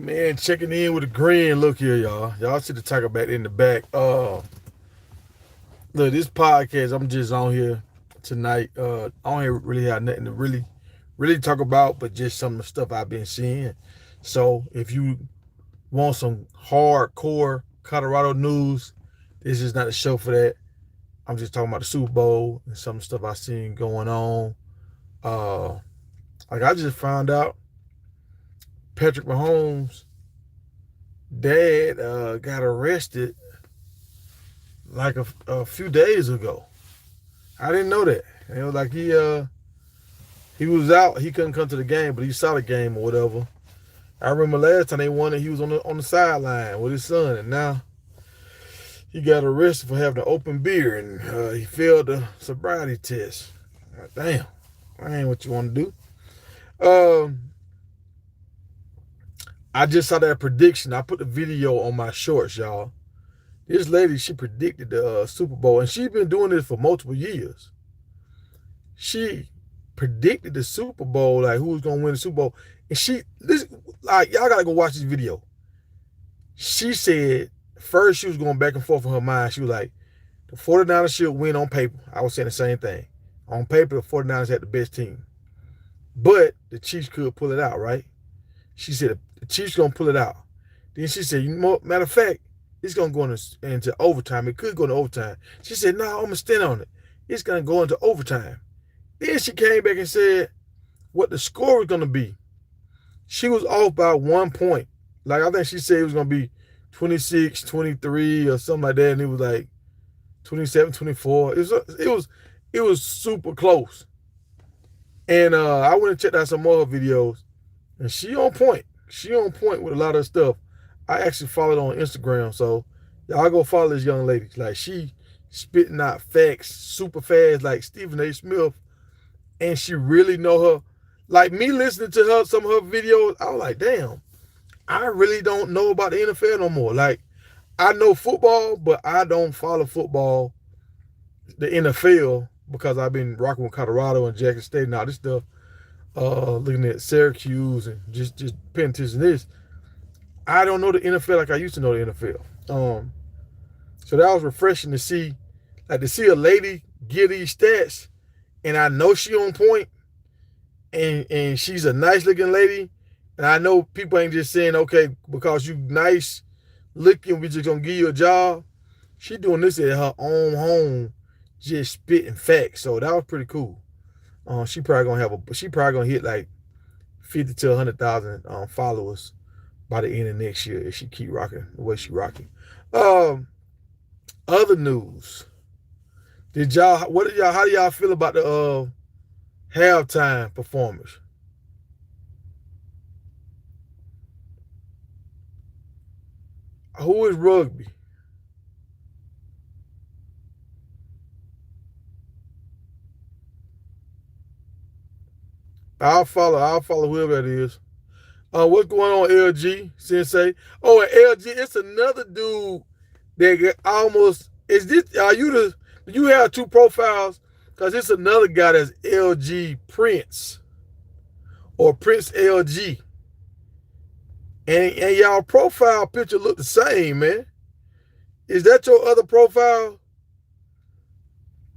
Man, checking in with a grin. Look here, y'all. Y'all see the tiger back in the back. Look, this podcast, I'm just on here tonight. I don't really have nothing to really talk about, but just some of the stuff I've been seeing. So if you want some hardcore Colorado news, this is not a show for that. I'm just talking about the Super Bowl and some stuff I seen going on. Like I just found out Patrick Mahomes' dad got arrested like a few days ago. I didn't know that. It was like he was out. He couldn't come to the game, but he saw the game or whatever. I remember last time they won it, he was on the sideline with his son, and now he got arrested for having an open beer, and he failed the sobriety test. Like, damn, that ain't what you want to do. I just saw that prediction. I put the video on my shorts, y'all. This lady, she predicted the Super Bowl, and she's been doing this for multiple years. She predicted the Super Bowl, like who was gonna win the Super Bowl, and y'all gotta go watch this video. She said first she was going back and forth in her mind. She was like, the 49ers should win on paper. I was saying the same thing. On paper, the 49ers had the best team, but the Chiefs could pull it out, right? She said the Chiefs gonna pull it out. Then she said, matter of fact, it's gonna go into overtime. It could go into overtime. She said, no, I'm gonna stand on it. It's gonna go into overtime. Then she came back and said what the score was gonna be. She was off by 1 point. Like I think she said it was gonna be 26-23 or something like that, and it was like 27-24. It was super close. And I went and checked out some more videos, and she on point. She on point with a lot of stuff. I actually followed on Instagram, so y'all go follow this young lady. Like she spitting out facts super fast, like Stephen A. Smith, and she really know her. Like me listening to her, some of her videos, I was like, damn, I really don't know about the NFL no more. Like I know football, but I don't follow football, the NFL, because I've been rocking with Colorado and Jackson State and all this stuff. Looking at Syracuse and just paying attention to this. I don't know the NFL like I used to know the NFL. So that was refreshing to see, like to see a lady give these stats, and I know she on point, and she's a nice looking lady, and I know people ain't just saying, okay, because you nice looking, we just gonna give you a job. She doing this at her own home, just spitting facts. So that was pretty cool. She probably gonna hit like 50 to 100,000 followers by the end of next year if she keep rocking the way she rocking. Other news. How do y'all feel about the halftime performance? Who is rugby? I'll follow whoever that is. What's going on, LG Sensei? Oh, and LG, it's another dude that almost is this. Do you have two profiles? Because it's another guy that's LG Prince or Prince LG, and y'all profile picture look the same, man. Is that your other profile?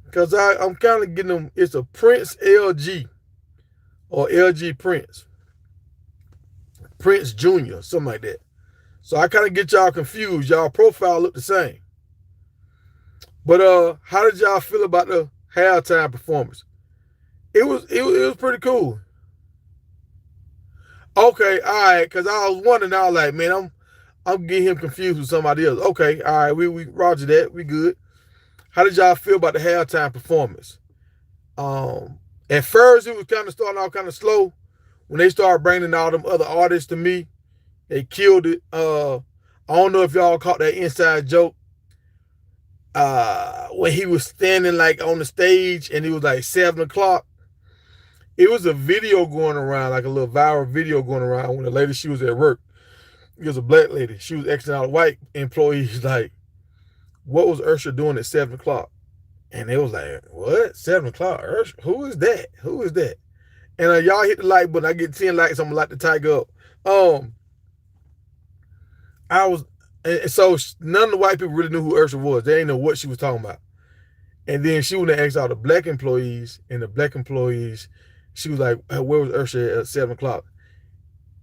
Because I'm kind of getting them. It's a Prince LG or LG Prince. Prince Jr., something like that. So I kind of get y'all confused. Y'all profile look the same. But how did y'all feel about the halftime performance? It was pretty cool. Okay, all right, because I was wondering, I was like, man, I'm getting him confused with somebody else. Okay, all right, we roger that. We good. How did y'all feel about the halftime performance? At first, it was kind of starting out kind of slow. When they started bringing all them other artists to me, they killed it. I don't know if y'all caught that inside joke. When he was standing like on the stage and it was like 7 o'clock. It was a video going around, like a little viral video going around when the lady, she was at work. It was a black lady. She was asking out white employees like, what was Usher doing at 7 o'clock? And they was like, what? 7 o'clock? Usher? Who is that? Who is that? And y'all hit the like button. I get 10 likes. I'm going to light the tiger up. I was, and so none of the white people really knew who Ursula was. They didn't know what she was talking about. And then she went and asked all the black employees, and the black employees, she was like, "Hey, where was Ursula at 7 o'clock?"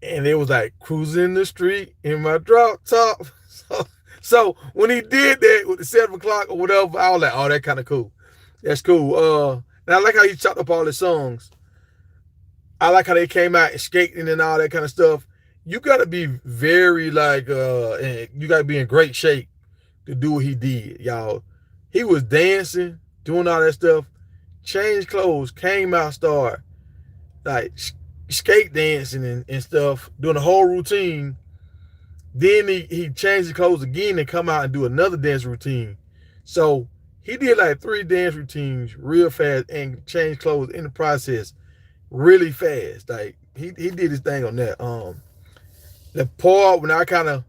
And it was like cruising the street in my drop top. So when he did that with the 7 o'clock or whatever, I was like, "Oh, that kind of cool. That's cool." And I like how he chopped up all his songs. I like how they came out and skating and all that kind of stuff. You got to be very like, and you got to be in great shape to do what he did, y'all. He was dancing, doing all that stuff, changed clothes, came out, started like skate dancing and stuff, doing the whole routine. Then he changed his clothes again and come out and do another dance routine. So he did like 3 dance routines real fast and changed clothes in the process really fast. Like he did his thing on that. The part when I kind of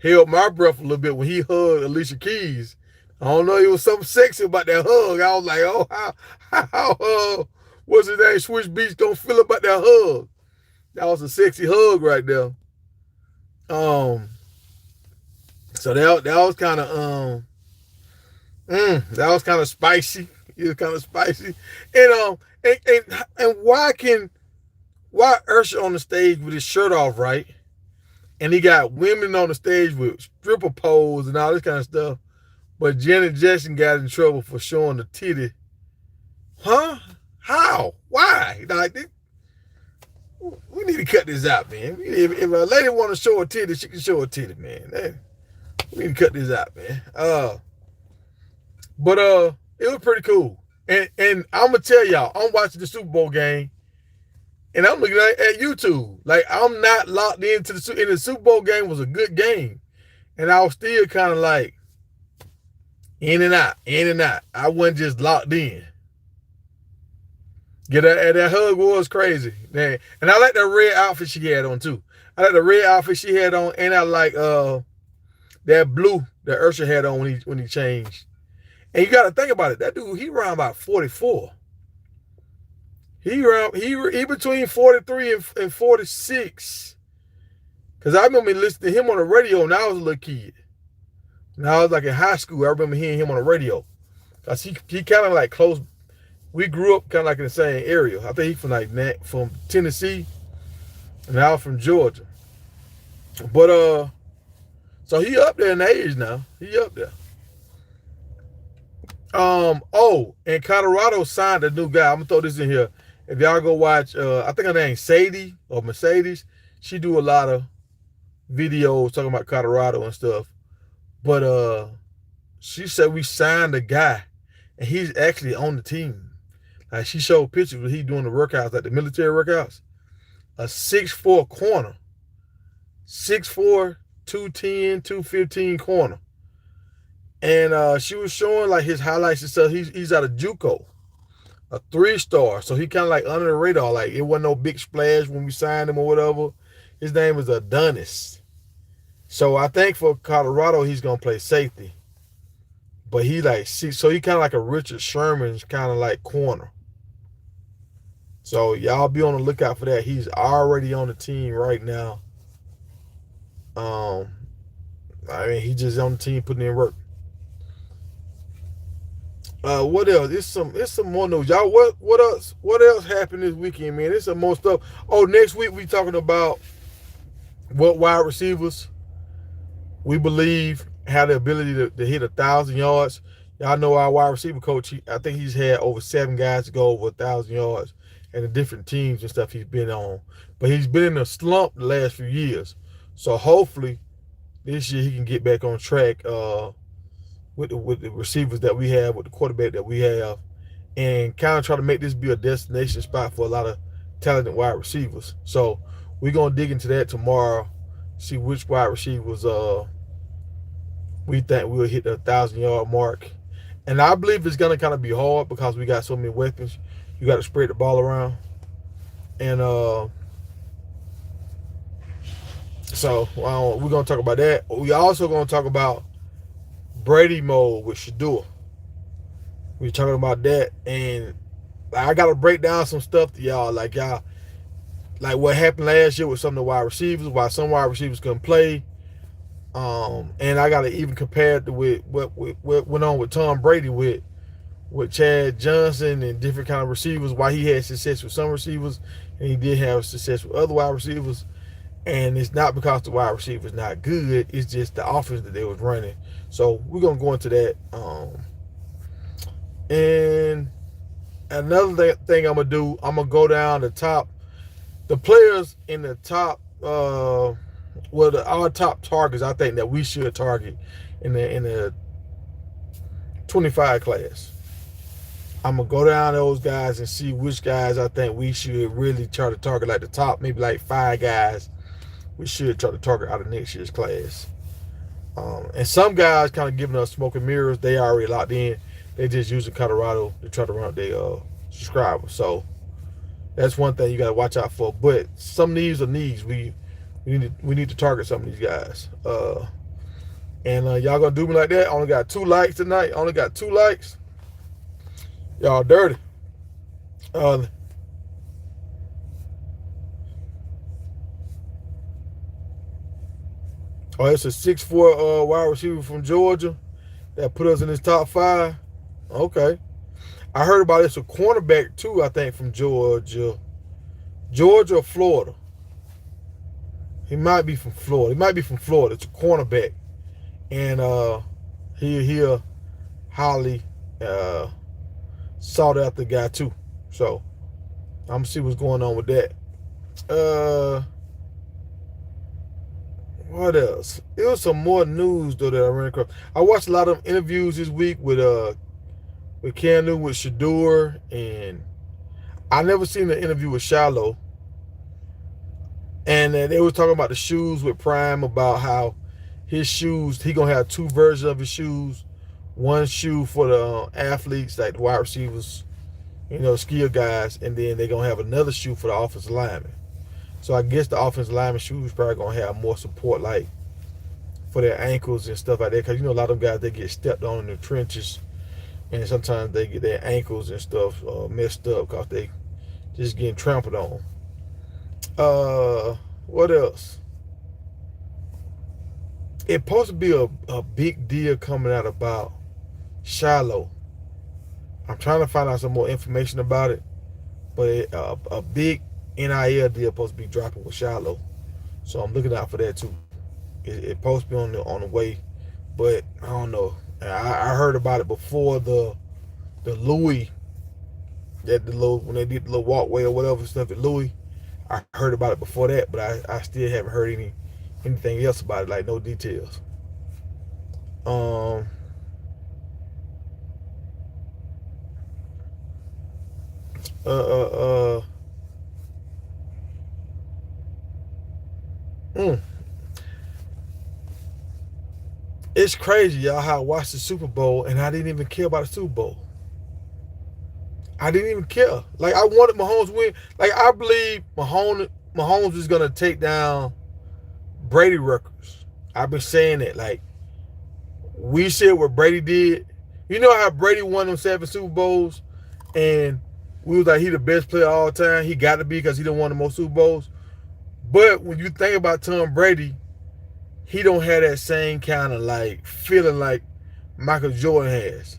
held my breath a little bit when he hugged Alicia Keys. I don't know, it was something sexy about that hug. I was like, oh, how what's his name? Switch Beats gonna feel about that hug. That was a sexy hug right there. So that was kind of that was kind of spicy. It was kind of spicy. And why Usher on the stage with his shirt off, right? And he got women on the stage with stripper poles and all this kind of stuff. But Janet Jackson got in trouble for showing the titty. Huh? How? Why? Like, we need to cut this out, man. If a lady want to show a titty, she can show a titty, man. We need to cut this out, man. But it was pretty cool. And I'm gonna tell y'all, I'm watching the Super Bowl game, and I'm looking at YouTube. Like, I'm not locked into and the Super Bowl game was a good game, and I was still kind of like in and out. I wasn't just locked in. That hug was crazy, man. And I like that red outfit she had on too. I like the red outfit she had on, and I like that blue that Usher had on when he changed. And you got to think about it. That dude, he around about 44. He between 43 and 46. Cause I remember listening to him on the radio when I was a little kid. When I was like in high school, I remember hearing him on the radio. Cause he kind of like close. We grew up kind of like in the same area. I think he from Tennessee, and I was from Georgia. But so he up there in age now. He up there. And Colorado signed a new guy. I'm gonna throw this in here. If y'all go watch, I think her name's Sadie or Mercedes. She do a lot of videos talking about Colorado and stuff. But she said we signed a guy, and he's actually on the team. Like, she showed pictures of he doing the workouts, like the military workouts. A 6'4" corner. 6'4", 210, 215 corner. And she was showing like his highlights and stuff. He's out of JUCO, a 3-star. So he kind of like under the radar. Like, it wasn't no big splash when we signed him or whatever. His name is Adonis. So I think for Colorado, he's gonna play safety. But he so he kind of like a Richard Sherman's kind of like corner. So y'all be on the lookout for that. He's already on the team right now. I mean, he just on the team putting in work. What else? It's some more news. Y'all, what else happened this weekend, man? There's some more stuff. Oh, next week we talking about what wide receivers we believe have the ability to hit 1,000 yards. Y'all know our wide receiver coach, I think he's had over 7 guys to go over 1,000 yards and the different teams and stuff he's been on. But he's been in a slump the last few years. So hopefully this year he can get back on track with the receivers that we have, with the quarterback that we have, and kind of try to make this be a destination spot for a lot of talented wide receivers. So we're going to dig into that tomorrow, see which wide receivers we think we'll hit the 1,000-yard mark. And I believe it's going to kind of be hard because we got so many weapons. You got to spread the ball around. And so we're going to talk about that. We also going to talk about Brady mode with Shador. We're talking about that. And I got to break down some stuff to y'all. Like what happened last year with some of the wide receivers, why some wide receivers couldn't play. And I got to even compare it with what went on with Tom Brady with Chad Johnson and different kind of receivers. Why he had success with some receivers and he did have success with other wide receivers. And it's not because the wide receiver is not good. It's just the offense that they was running. So we're gonna go into that. And another thing I'm gonna do, I'm gonna go down the top, the players in the top, our top targets. I think that we should target in the 25 class. I'm gonna go down those guys and see which guys I think we should really try to target, like the top, maybe like 5 guys we should try to target out of next year's class. And some guys kind of giving us smoke and mirrors. They already locked in. They just using Colorado to try to run up their subscribers. So that's one thing you got to watch out for. But some needs are needs. We need to target some of these guys. And y'all gonna do me like that? I only got 2 likes tonight. Only got 2 likes. Y'all dirty. Oh, it's a 6'4" wide receiver from Georgia that put us in his top 5. Okay. I heard about it's a cornerback too, I think, from Georgia. Georgia or Florida. He might be from Florida. He might be from Florida. It's a cornerback. And he highly sought after guy too. So I'm gonna see what's going on with that. What else? It was some more news though that I ran across. I watched a lot of interviews this week with Cam Newton, with Shador, and I never seen an interview with Shiloh. And they were talking about the shoes with Prime, about how his shoes, he gonna have 2 versions of his shoes. One shoe for the athletes, like the wide receivers, skill guys, and then they're gonna have another shoe for the offensive linemen. So I guess the offensive lineman shoes probably gonna have more support, like for their ankles and stuff like that. Because a lot of them guys, they get stepped on in the trenches, and sometimes they get their ankles and stuff messed up because they just getting trampled on. What else? It's supposed to be a big deal coming out about Shiloh. I'm trying to find out some more information about it, but a big NIL deal supposed to be dropping with Shiloh, so I'm looking out for that too. It's supposed to be on the way, but I don't know. I heard about it before the Louis, when they did the little walkway or whatever stuff at Louis. I heard about it before that, but I still haven't heard anything else about it, like no details. It's crazy, y'all, how I watched the Super Bowl and I didn't even care about the Super Bowl. I didn't even care. Like, I wanted Mahomes to win. Like, I believe Mahomes is gonna take down Brady records. I've been saying that. Like, we said what Brady did. You know how Brady won them 7 Super Bowls, and we was like, he the best player of all time. He got to be, because he done won the most Super Bowls. But when you think about Tom Brady, he don't have that same kind of like feeling like Michael Jordan has,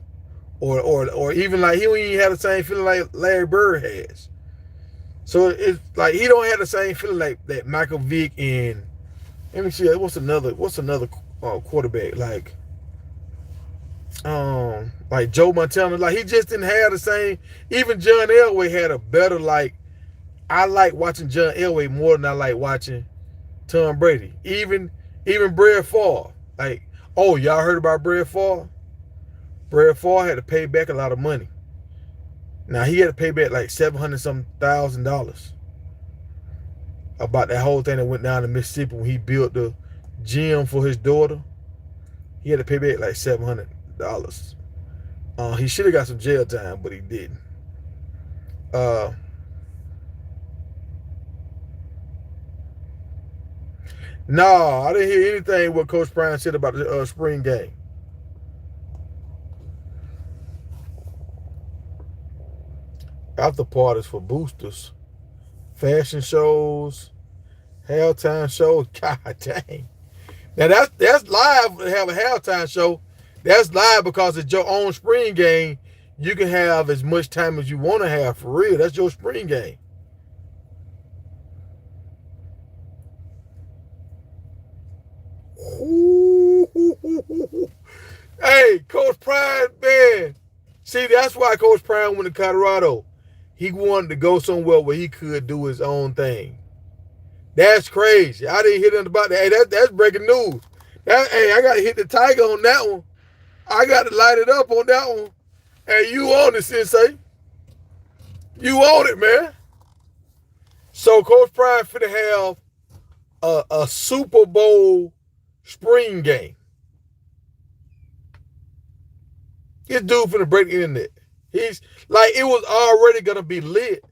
or even like he don't even have the same feeling like Larry Bird has. So it's like he don't have the same feeling like that Michael Vick and, let me see, what's another quarterback like Joe Montana. Like, he just didn't have the same. Even John Elway had a better, like, I like watching John Elway more than I like watching Tom Brady. Even Brett Favre. Like, oh, y'all heard about Brett Favre? Brett Favre had to pay back a lot of money. Now, he had to pay back like $700,000 about that whole thing that went down to Mississippi when he built the gym for his daughter. He had to pay back like $700. He should have got some jail time, but he didn't. No, I didn't hear anything what Coach Prime said about the spring game. After parties for boosters, fashion shows, halftime shows. God dang. Now that's live to have a halftime show. That's live because it's your own spring game. You can have as much time as you want to have for real. That's your spring game. Ooh. Hey, Coach Prime, man. See, that's why Coach Prime went to Colorado. He wanted to go somewhere where he could do his own thing. That's crazy. I didn't hear nothing about that. Hey, that's breaking news. Hey, I got to hit the tiger on that one. I got to light it up on that one. Hey, you own it, Sensei. You own it, man. So Coach Prime finna have a Super Bowl spring game. This dude finna break the internet. He's like, it was already gonna be lit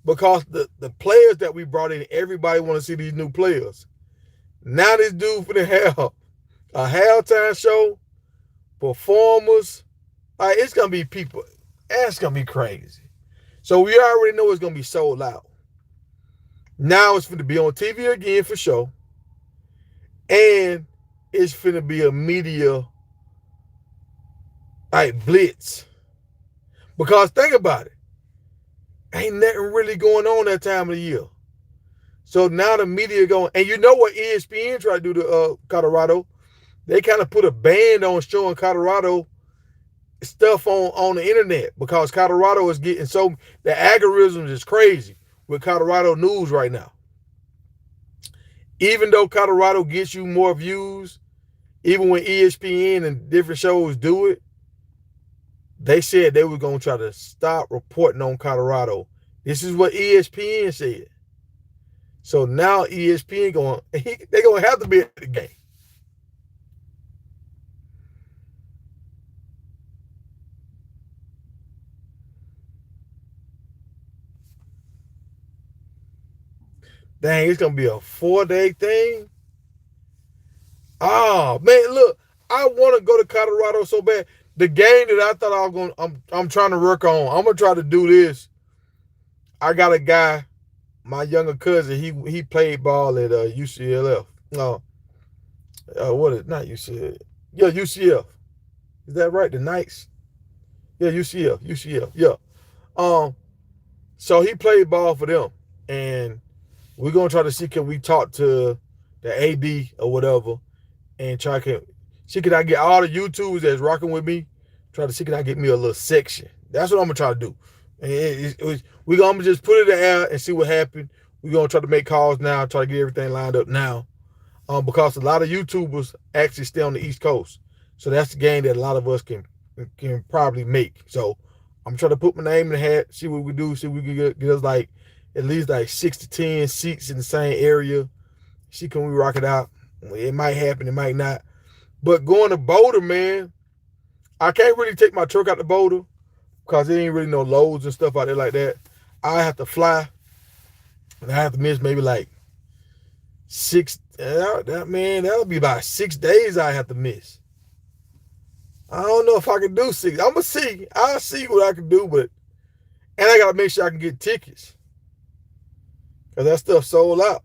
because the players that we brought in, everybody want to see these new players. Now this dude finna have a halftime show, performers. Like, it's gonna be people. That's gonna be crazy. So we already know it's gonna be sold out. Now it's finna be on TV again for sure. And it's finna be a media like blitz. Because think about it. Ain't nothing really going on that time of the year. So now the media going, and you know what ESPN tried to do to Colorado? They kind of put a ban on showing Colorado stuff on the internet because Colorado is getting so, the algorithms is crazy with Colorado news right now. Even though Colorado gets you more views, even when ESPN and different shows do it, they said they were going to try to stop reporting on Colorado. This is what ESPN said. So now ESPN they're going to have to be at the game. Dang, it's going to be a 4-day thing. Oh, man, look, I want to go to Colorado so bad. The game that I thought I was going, I'm trying to work on. I'm going to try to do this. I got a guy, my younger cousin, he played ball at UCLF. No, what is, not UCLF. Yeah, UCF. Is that right? The Knights? Yeah, UCF. Yeah. So he played ball for them. And we're going to try to see, can we talk to the AD or whatever and try to see, can I get all the YouTubers that's rocking with me, try to see, can I get me a little section. That's what I'm going to try to do. And we're going to just put it in the air and see what happens. We're going to try to make calls now, try to get everything lined up now. Because a lot of YouTubers actually stay on the East Coast. So that's the game that a lot of us can probably make. So I'm trying to put my name in the hat, see what we do, see if we can get us like at least like 6 to 10 seats in the same area. See, can we rock it out? It might happen, it might not. But going to Boulder, man, I can't really take my truck out to Boulder because there ain't really no loads and stuff out there like that. I have to fly, and I have to miss maybe like 6. That'll be about 6 days I have to miss. I don't know if I can do 6. I'm gonna see. I'll see what I can do, and I gotta make sure I can get tickets because that stuff sold out.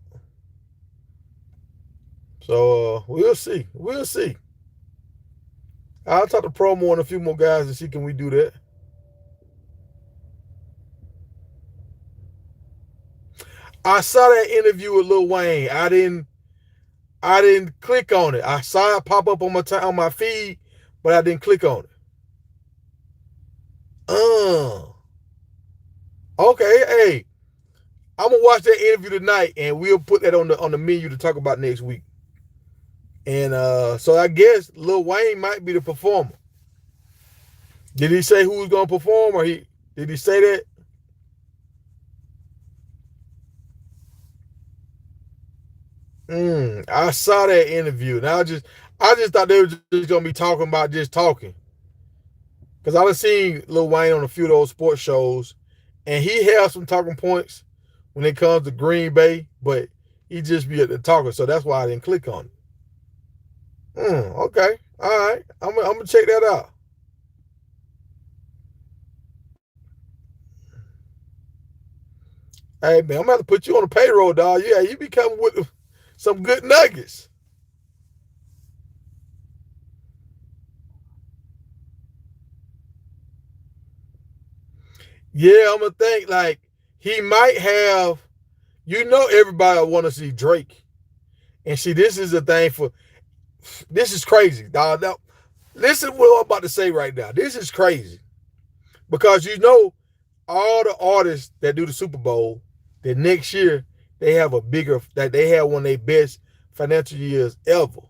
So we'll see. I'll talk to Promo and a few more guys and see, can we do that. I saw that interview with Lil Wayne. I didn't click on it. I saw it pop up on my feed, but I didn't click on it. Okay, hey, I'm gonna watch that interview tonight, and we'll put that on the menu to talk about next week. And so I guess Lil Wayne might be the performer. Did he say who was gonna perform, or did he say that? I saw that interview, and I just thought they were just gonna be talking about just talking. Because I done seen Lil Wayne on a few of those sports shows, and he has some talking points when it comes to Green Bay, but he just be at the talking, so that's why I didn't click on it. Okay, all right, I'm gonna check that out. Hey man, I'm gonna have to put you on the payroll, dog. Yeah, you be coming with some good nuggets. Yeah, I'm gonna think like he might have. Everybody want to see Drake, and see, this is the thing for. This is crazy, dog. Now, listen what I'm about to say right now. This is crazy because all the artists that do the Super Bowl, the next year they have they have one of their best financial years ever.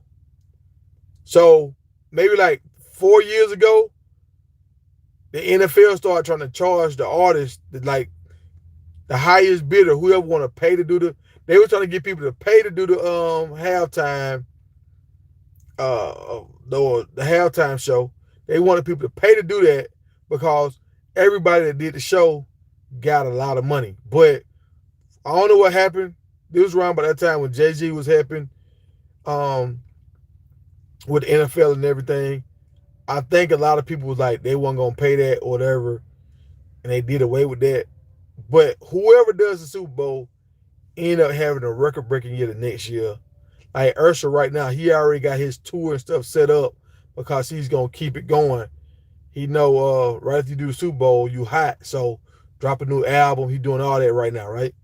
So maybe like 4 years ago, the NFL started trying to charge the artists like the highest bidder, whoever want to pay to do they were trying to get people to pay to do the halftime the halftime show. They wanted people to pay to do that because everybody that did the show got a lot of money. But I don't know what happened. This was around by that time when Jay-Z was happening with the NFL and everything. I think a lot of people was like they weren't gonna pay that or whatever, and they did away with that. But whoever does the Super Bowl end up having a record-breaking year the next year. Like Usher right now, he already got his tour and stuff set up because he's gonna keep it going. He know right after you do the Super Bowl, you hot. So drop a new album. He doing all that right now, right?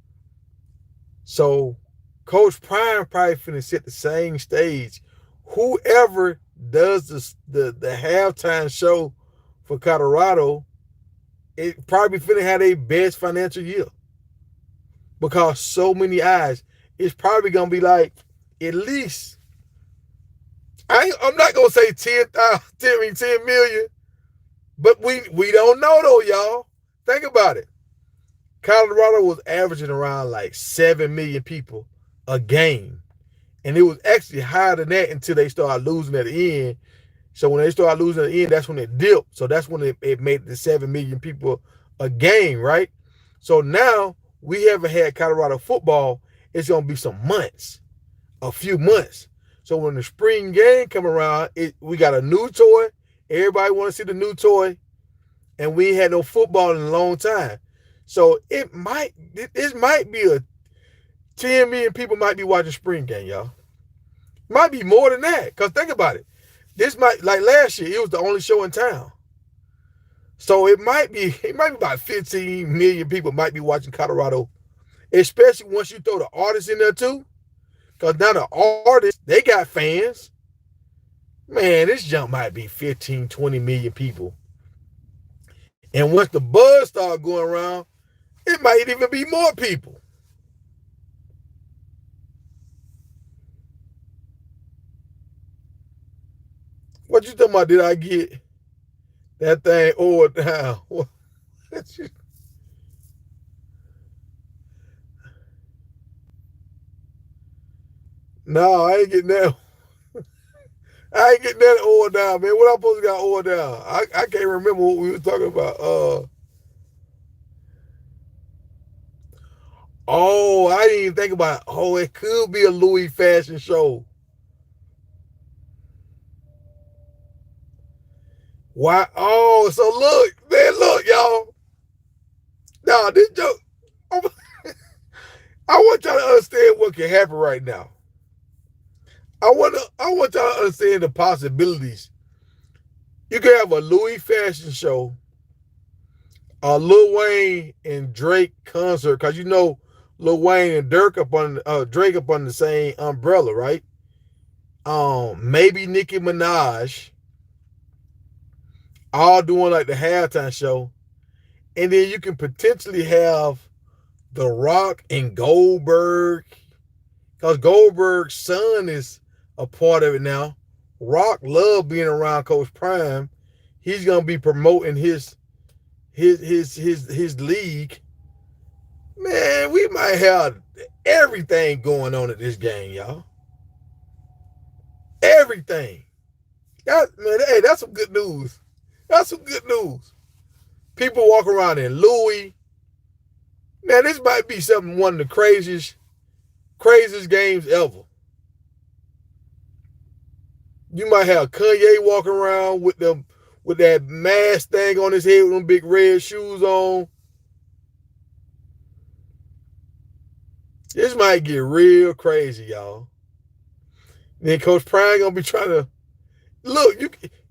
So Coach Prime probably finna set the same stage. Whoever does the halftime show for Colorado, it probably finna have their best financial year. Because so many eyes. It's probably gonna be like at least I'm not gonna say 10 million, but we don't know though, y'all. Think about it. Colorado was averaging around like 7 million people a game. And it was actually higher than that until they started losing at the end. So when they started losing at the end, that's when it dipped. So that's when it made the 7 million people a game, right? So now we haven't had Colorado football. It's going to be some months, a few months. So when the spring game come around, we got a new toy. Everybody want to see the new toy. And we ain't had no football in a long time. So this might be a 10 million people might be watching spring game, y'all. Might be more than that. Because think about it. This might, like last year, it was the only show in town. So it might be about 15 million people might be watching Colorado. Especially once you throw the artists in there too. Because now the artists, they got fans. Man, this jump might be 15, 20 million people. And once the buzz start going around, it might even be more people. What you talking about? Did I get that thing oiled down? No, I ain't getting that. I ain't getting that oiled down, man. What I'm supposed to got oiled down? I can't remember what we was talking about. Oh, I didn't even think about it. Oh, it could be a Louis fashion show. Why? Oh, so look, man, look, y'all. Nah, this joke. I want y'all to understand what can happen right now. I want y'all to understand the possibilities. You can have a Louis fashion show, a Lil Wayne and Drake concert, because Lil Wayne and Drake up on the same umbrella, right? Maybe Nicki Minaj, all doing like the halftime show. And then you can potentially have The Rock and Goldberg. Because Goldberg's son is a part of it now. Rock love being around Coach Prime. He's gonna be promoting his league. Man, we might have everything going on at this game, y'all. Everything. Hey, that's some good news. That's some good news. People walk around in Louis. Man, this might be one of the craziest games ever. You might have Kanye walking around with that mask thing on his head with them big red shoes on. This might get real crazy, y'all. Then Coach Prime gonna be trying to look.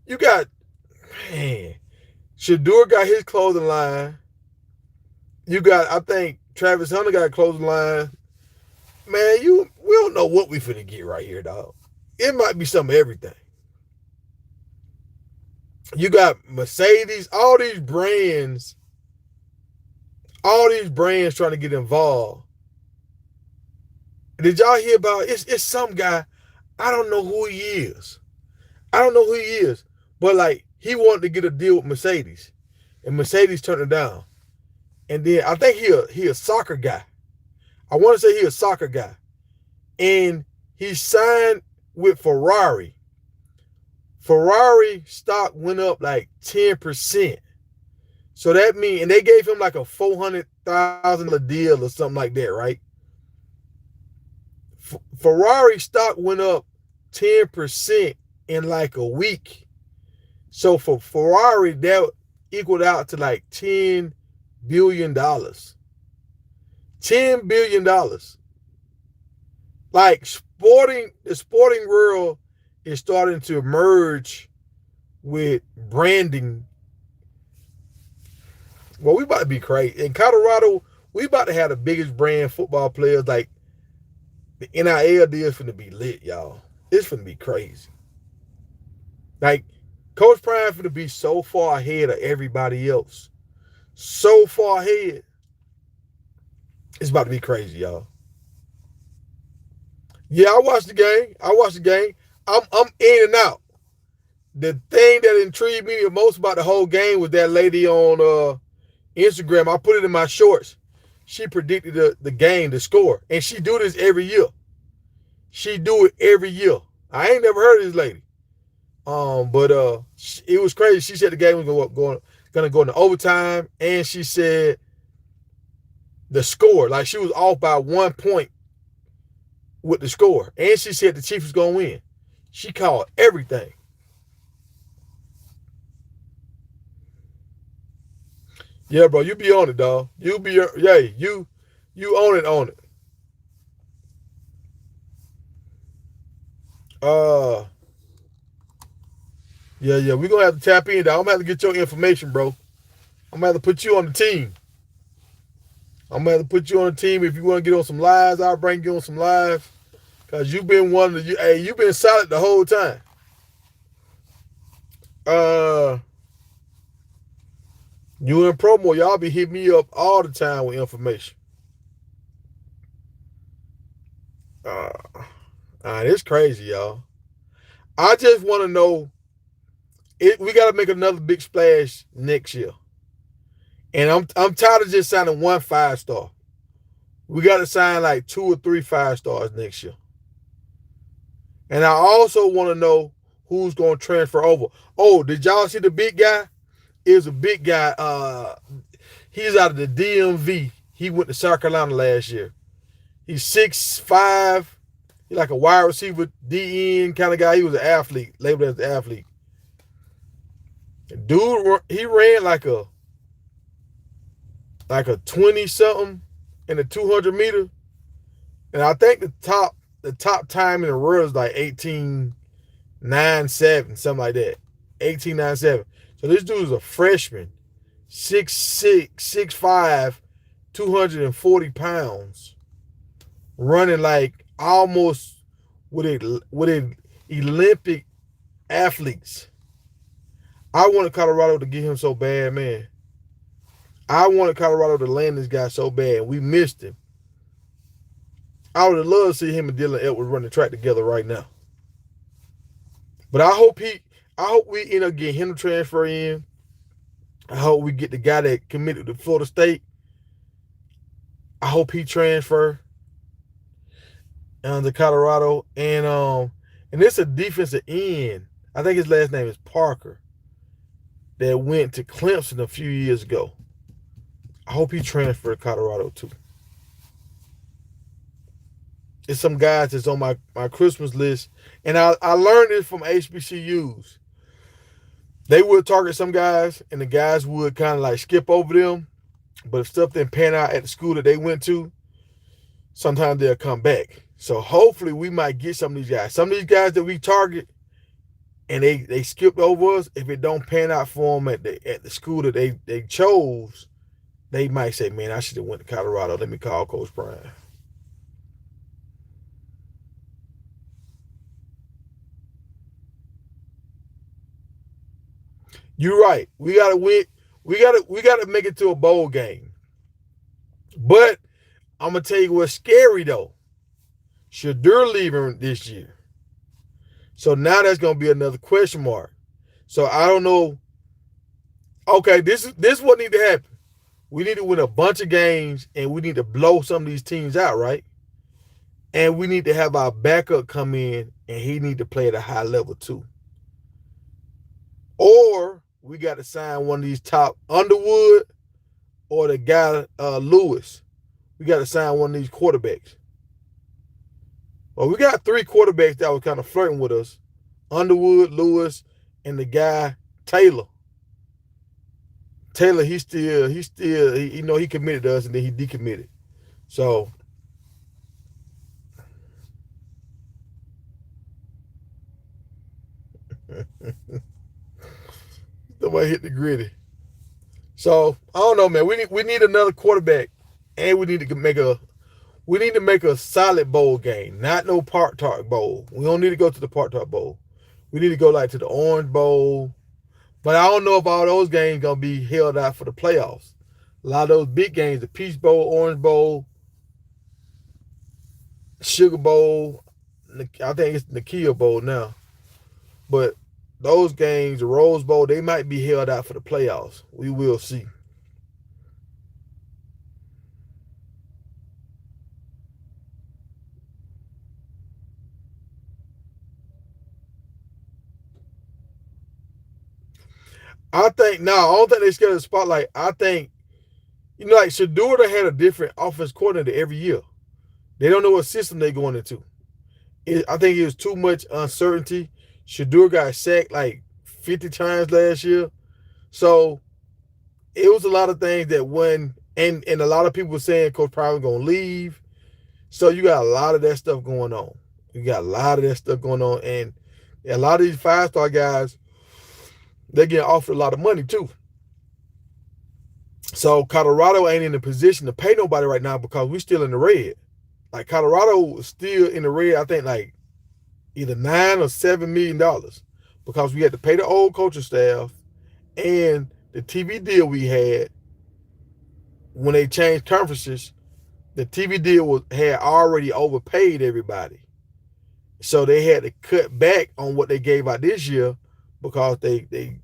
You got, man. Shador got his clothing line. You got, I think Travis Hunter got a closing line. Man, we don't know what we finna get right here, dog. It might be some of everything. You got Mercedes, all these brands trying to get involved. Did y'all hear about it's some guy, I don't know who he is. I don't know who he is. But like he wanted to get a deal with Mercedes. And Mercedes turned it down. And then I think he a soccer guy. I want to say he a soccer guy. And he signed with Ferrari. Ferrari stock went up like 10%. So that means, and they gave him like a $400,000 deal or something like that, right? Ferrari stock went up 10% in like a week. So for Ferrari, that equaled out to like $10 billion. $10 billion. Like the sporting world is starting to merge with branding. Well, we about to be crazy. In Colorado, we about to have the biggest brand football players. Like, the NIL deal is finna be lit, y'all. It's finna be crazy. Like, Coach Prime finna be so far ahead of everybody else. So far ahead. It's about to be crazy, y'all. Yeah, I watched the game. I'm in and out. The thing that intrigued me the most about the whole game was that lady on Instagram. I put it in my shorts. She predicted the game, the score. And she do this every year. She do it every year. I ain't never heard of this lady. But it was crazy. She said the game was gonna go into overtime, and she said the score, like she was off by 1 point with the score. And she said the Chiefs was gonna win. She called everything. Yeah, bro, you be on it, dog. You own it. Yeah, we're gonna have to tap in, dog. I'm gonna have to get your information, bro. I'm gonna have to put you on the team. If you want to get on some lives, I'll bring you on some lives. Cause you've been you've been solid the whole time. You and promo, y'all be hitting me up all the time with information. It's crazy, y'all. I just want to know, we got to make another big splash next year. And I'm tired of just signing 1 5-star. We got to sign like 2 or 3 5-stars next year. And I also want to know who's going to transfer over. Oh, did y'all see the big guy? It was a big guy. He's out of the DMV. He went to South Carolina last year. He's 6'5". He's like a wide receiver, DN kind of guy. He was an athlete, labeled as an athlete. Dude, he ran like a 20-something in the 200 meter. And I think the top time in the world is like 18.97, something like that. 18.97. So this dude is a freshman, 6'6", 6'5", 240 pounds, running like almost with Olympic athletes. I wanted Colorado to get him so bad, man. I wanted Colorado to land this guy so bad. We missed him. I would have loved to see him and Dylan Edwards run the track together right now. But I hope we end up getting him to transfer in. I hope we get the guy that committed to Florida State. I hope he transfer to Colorado. And it's a defensive end. I think his last name is Parker, that went to Clemson a few years ago. I hope he transferred to Colorado too. It's some guys that's on my Christmas list. And I learned this from HBCUs. They would target some guys, and the guys would kind of like skip over them. But if stuff didn't pan out at the school that they went to, sometimes they'll come back. So hopefully we might get some of these guys. Some of these guys that we target and they skipped over us, if it don't pan out for them at the school that they chose, they might say, man, I should have went to Colorado. Let me call Coach Prime. You're right. We gotta win. We gotta make it to a bowl game. But I'm gonna tell you what's scary though. Shadur leaving this year. So now that's gonna be another question mark. So I don't know. Okay, this what need to happen. We need to win a bunch of games and we need to blow some of these teams out, right? And we need to have our backup come in and he need to play at a high level too. Or we got to sign one of these top Underwood or the guy Lewis. We got to sign one of these quarterbacks. Well, we got 3 quarterbacks that were kind of flirting with us. Underwood, Lewis, and the guy Taylor. Taylor, he committed to us and then he decommitted. So somebody hit the gritty. So I don't know, man. We need another quarterback, and we need to make a solid bowl game, not no Park Talk Bowl. We don't need to go to the Park Talk Bowl. We need to go like to the Orange Bowl. But I don't know if all those games gonna be held out for the playoffs. A lot of those big games, the Peach Bowl, Orange Bowl, Sugar Bowl, I think it's Nakia Bowl now. But those games, the Rose Bowl, they might be held out for the playoffs. We will see. I think I don't think they scared of the spotlight. I think, like Shador had a different offense coordinator every year. They don't know what system they're going into. I think it was too much uncertainty. Shador got sacked like 50 times last year. So it was a lot of things that and a lot of people were saying Coach Prime was going to leave. So you got a lot of that stuff going on. You got a lot of that stuff going on. And a lot of these 5-star guys, they're getting offered a lot of money too. So Colorado ain't in a position to pay nobody right now because we're still in the red. Like Colorado is still in the red, I think like either $9 or $7 million because we had to pay the old coaching staff and the TV deal we had when they changed conferences. The TV deal had already overpaid everybody. So they had to cut back on what they gave out this year because they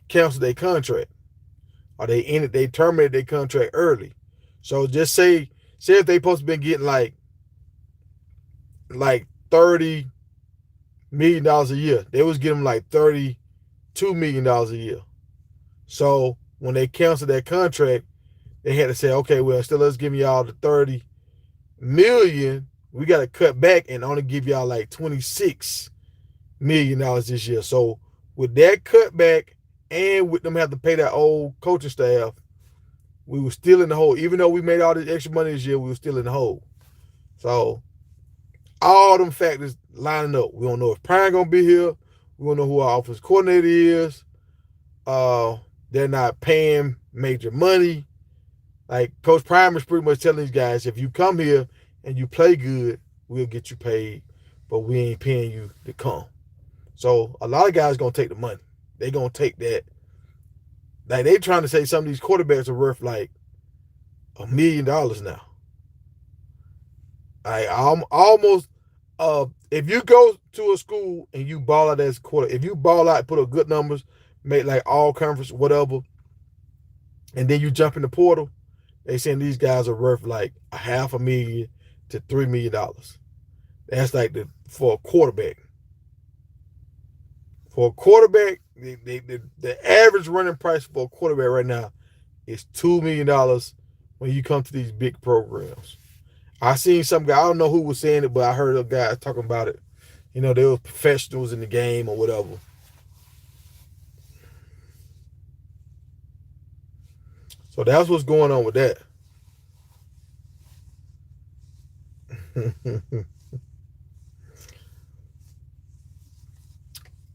canceled their contract or they terminated their contract early. So just say if they supposed to been getting like $30 million a year, they was getting like $32 million a year. So when they canceled that contract, they had to say, okay, well, instead of us giving y'all the $30 million, we got to cut back and only give y'all like $26 million this year. So with that cutback and with them having to pay that old coaching staff, we were still in the hole. Even though we made all this extra money this year, we were still in the hole. So all them factors lining up. We don't know if Prime gonna be here. We don't know who our offensive coordinator is. They're not paying major money. Like Coach Prime is pretty much telling these guys, if you come here and you play good, we'll get you paid, but we ain't paying you to come. So a lot of guys gonna take the money. They gonna take that. Like they trying to say some of these quarterbacks are worth like $1 million now. I'm almost if you go to a school and you ball out as quarter, if you ball out, put up good numbers, make like all conference, whatever, and then you jump in the portal, they saying these guys are worth like $500,000 to $3 million. That's like for a quarterback. For a quarterback, the average running price for a quarterback right now is $2 million when you come to these big programs. I seen some guy, I don't know who was saying it, but I heard a guy talking about it. They were professionals in the game or whatever. So that's what's going on with that.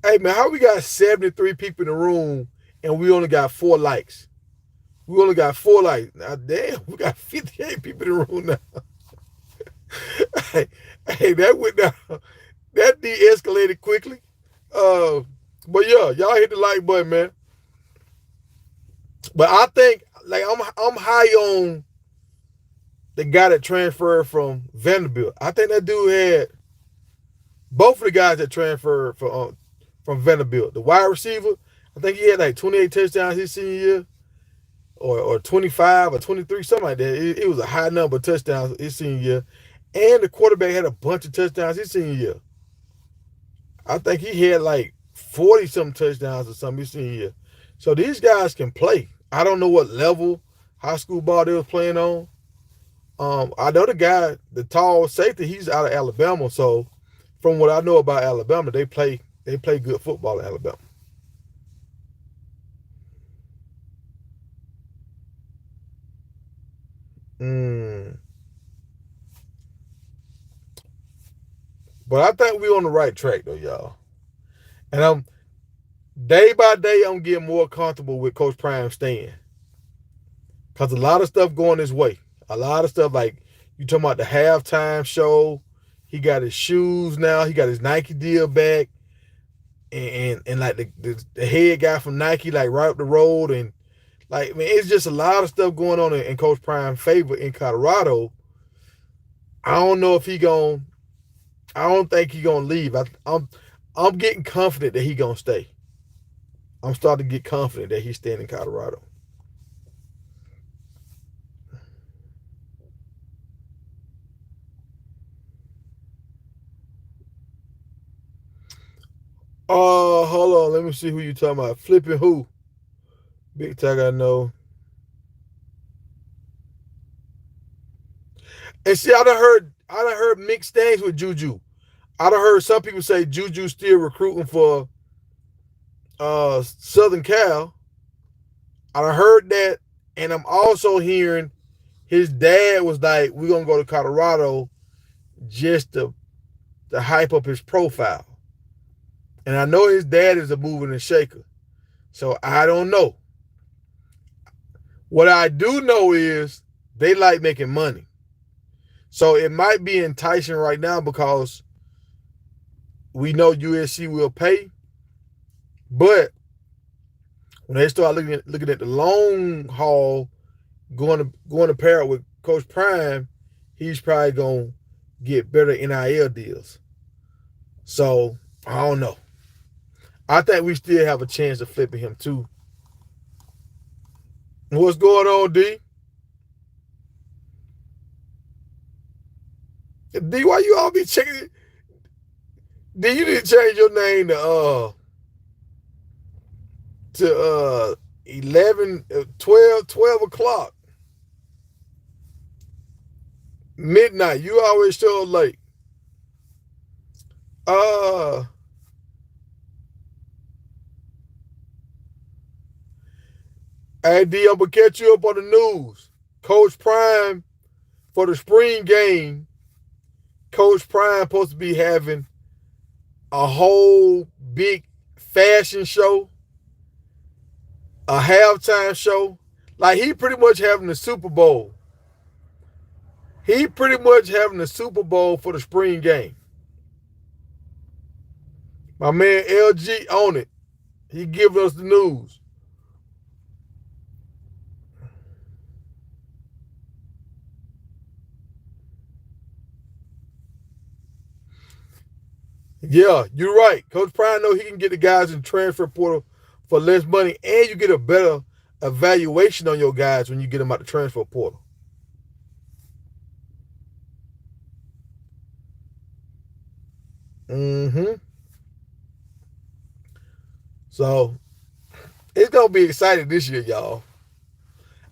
Hey man, how we got 73 people in the room and we only got 4 likes? We only got 4 like, now, damn, we got 58 people in the room now. hey, that went down. That de-escalated quickly. But yeah, y'all hit the like button, man. But I think like I'm high on the guy that transferred from Vanderbilt. I think that dude had both of the guys that transferred from Vanderbilt. The wide receiver, I think he had like 28 touchdowns his senior year, or 25 or 23, something like that. It was a high number of touchdowns his senior year. And the quarterback had a bunch of touchdowns his senior year. I think he had like 40-something touchdowns or something his senior year. So these guys can play. I don't know what level high school ball they was playing on. I know the guy, the tall safety, he's out of Alabama. So from what I know about Alabama, they play good football in Alabama. But I think we're on the right track though, y'all. And I'm day by day, I'm getting more comfortable with Coach Prime staying. Because a lot of stuff going his way. A lot of stuff like you talking about the halftime show. He got his shoes now. He got his Nike deal back. And like the head guy from Nike, like right up the road. And like, man, it's just a lot of stuff going on in Coach Prime's favor in Colorado. I don't know if I don't think he's gonna leave. I'm getting confident that he's gonna stay. I'm starting to get confident that he's staying in Colorado. Hold on. Let me see who you talking about. Flipping who? Big tag I know. And see, I done heard mixed things with Juju. I done heard some people say Juju still recruiting for Southern Cal. I done heard that, and I'm also hearing his dad was like, we're gonna go to Colorado just to hype up his profile. And I know his dad is a mover and shaker. So I don't know. What I do know is they like making money. So it might be enticing right now because we know USC will pay. But when they start looking at the long haul, going to pair up with Coach Prime, he's probably gonna get better NIL deals. So I don't know. I think we still have a chance of flipping him too. What's going on, D? D, why you all be checking? D, you need to change your name to 11, 12 o'clock. Midnight. You always show up late. Hey, D, I'm going to catch you up on the news. Coach Prime, for the spring game, Coach Prime supposed to be having a whole big fashion show, a halftime show. Like, he pretty much having the Super Bowl. He pretty much having the Super Bowl for the spring game. My man LG on it. He giving us the news. Yeah, you're right. Coach Prime know he can get the guys in transfer portal for less money, and you get a better evaluation on your guys when you get them out the transfer portal. So it's gonna be exciting this year, y'all.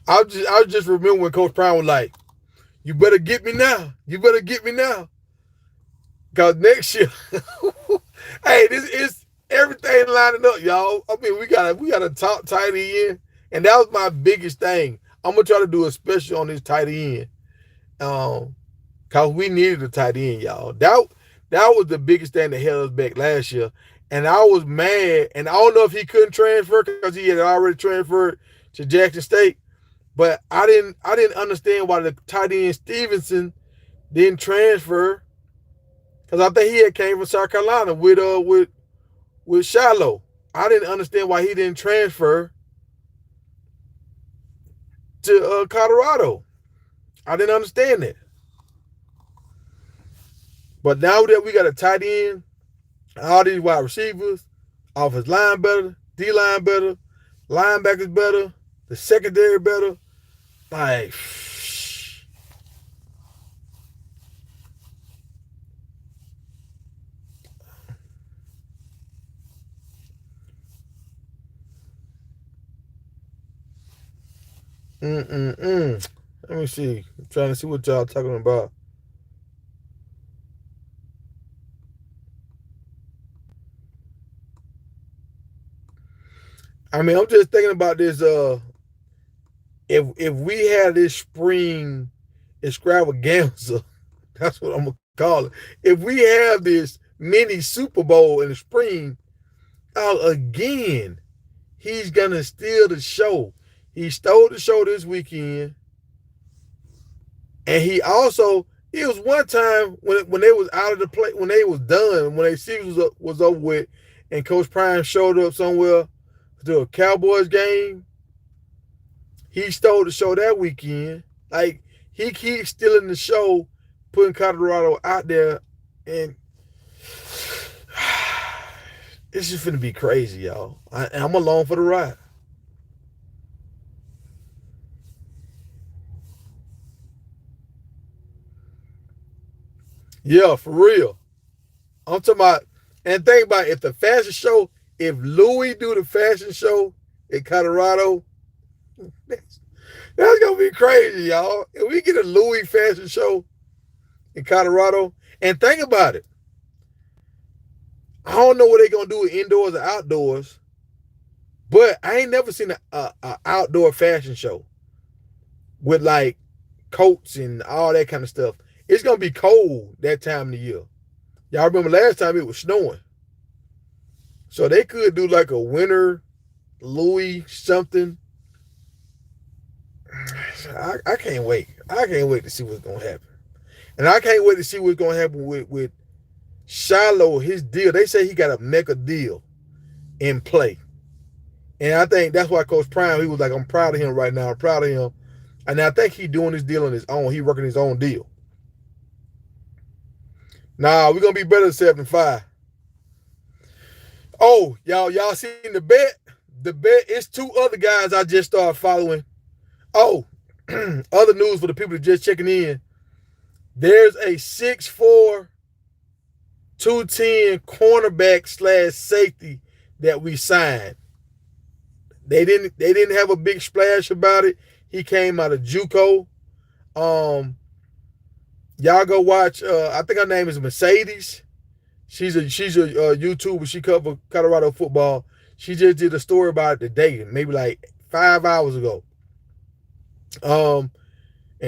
I just remember when Coach Prime was like, "You better get me now. You better get me now." Cause next year, hey, this is everything lining up, y'all. I mean, we got a top tight end, and that was my biggest thing. I'm gonna try to do a special on this tight end, cause we needed a tight end, y'all. That was the biggest thing that held us back last year, and I was mad. And I don't know if he couldn't transfer because he had already transferred to Jackson State, But I didn't understand why the tight end Stevenson didn't transfer, because I think he had came from South Carolina with Shiloh. I didn't understand why he didn't transfer to Colorado. I didn't understand that. But now that we got a tight end, all these wide receivers, offensive line better, D line better, linebackers better, the secondary better, like. Let me see. I'm trying to see what y'all talking about. I mean, I'm just thinking about this. If we had this spring extravaganza, that's what I'm gonna call it. If we have this mini Super Bowl in the spring, again, he's gonna steal the show. He stole the show this weekend, and he also. It was one time when they was out of the play, when they was done, when their season was over with, and Coach Prime showed up somewhere to a Cowboys game. He stole the show that weekend. Like, he keeps stealing the show, putting Colorado out there, and it's just finna be crazy, y'all. I'm along for the ride. Yeah, for real. I'm talking about, and think about if the fashion show, if Louis do the fashion show in Colorado, that's gonna be crazy, y'all. If we get a Louis fashion show in Colorado, and think about it, I don't know what they're gonna do with indoors or outdoors, but I ain't never seen a outdoor fashion show with like coats and all that kind of stuff. It's gonna be cold that time of the year. Y'all remember last time it was snowing, so they could do like a winter Louis something. I can't wait. I can't wait to see what's gonna happen, and I can't wait to see what's gonna happen with Shiloh. His deal. They say he got a mega deal in play. And I think that's why Coach Prime, he was like, I'm proud of him right now. I'm proud of him. And I think he's doing this deal on his own. He working his own deal. Nah, we're going to be better than 7-5. Oh, y'all seen the bet? The bet, it's two other guys I just started following. Oh, other news for the people that just checking in. There's a 6'4", 210 cornerback / safety that we signed. They didn't have a big splash about it. He came out of JUCO. Y'all go watch. I think her name is Mercedes. She's a YouTuber. She covered Colorado football. She just did a story about it today, maybe like 5 hours ago. And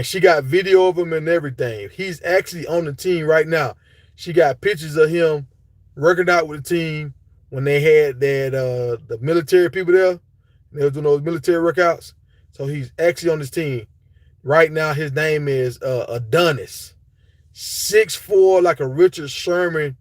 she got video of him and everything. He's actually on the team right now. She got pictures of him working out with the team when they had that the military people there. They were doing those military workouts. So he's actually on this team. Right now, his name is Adonis. 6'4", like a Richard Sherman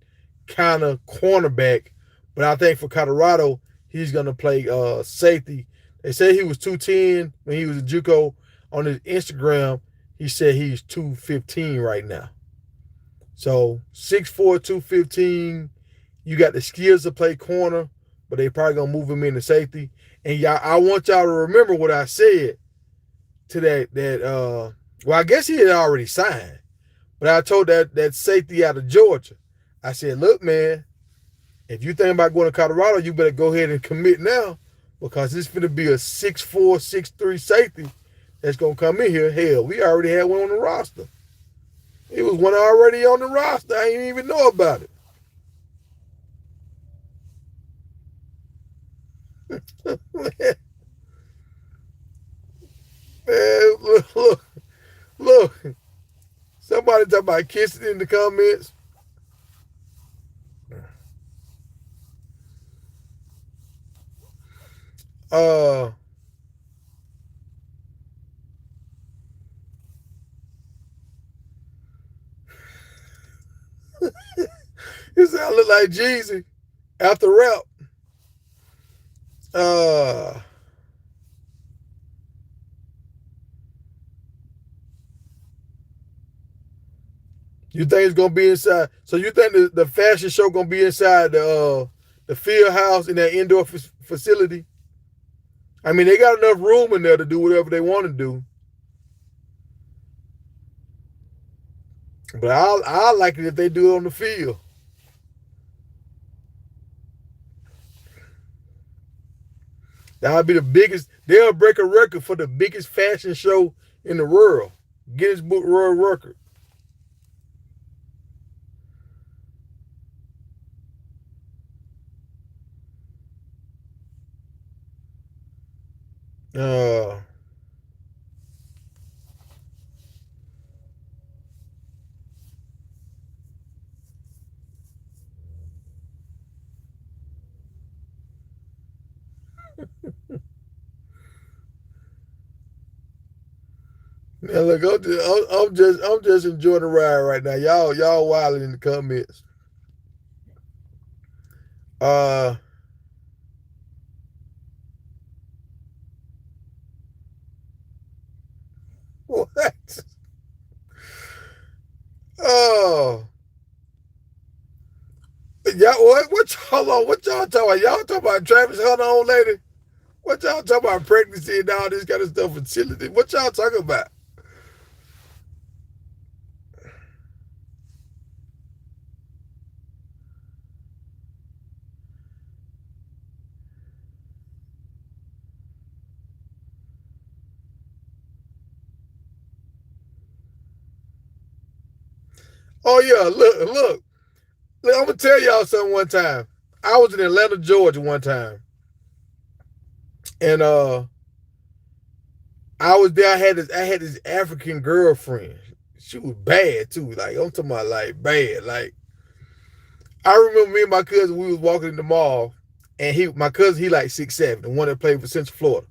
kind of cornerback. But I think for Colorado, he's going to play safety. They say he was 210 when he was at JUCO. On his Instagram, he said he's 215 right now. So 6'4", 215. You got the skills to play corner, but they probably going to move him into safety. And y'all, I want y'all to remember what I said to that well, I guess he had already signed. But I told that safety out of Georgia, I said, look, man, if you think about going to Colorado, you better go ahead and commit now, because it's going to be a 6'4", 6'3" safety that's going to come in here. Hell, we already had one on the roster. It was one already on the roster. I didn't even know about it. Man, look. Somebody talking about kissing in the comments. I look like Jeezy after rap. Uh, you think it's gonna be inside? So you think the fashion show gonna be inside the field house in that indoor facility? I mean, they got enough room in there to do whatever they want to do. But I like it if they do it on the field. That'll be the biggest. They'll break a record for the biggest fashion show in the world. Guinness Book World Record. Uh, Now look, I'm just enjoying the ride right now. Y'all wilding in the comments. Uh, what? Oh, y'all what y'all on? What y'all talking about? Y'all talking about Travis Hunter old lady? What y'all talking about pregnancy and all this kind of stuff, fertility? What y'all talking about? Oh yeah, look. I'm gonna tell y'all something one time. I was in Atlanta, Georgia one time, and I was there. I had this African girlfriend. She was bad too. Like I'm talking about like bad. Like I remember me and my cousin, we was walking in the mall, and my cousin, he like 6'7", the one that played for Central Florida.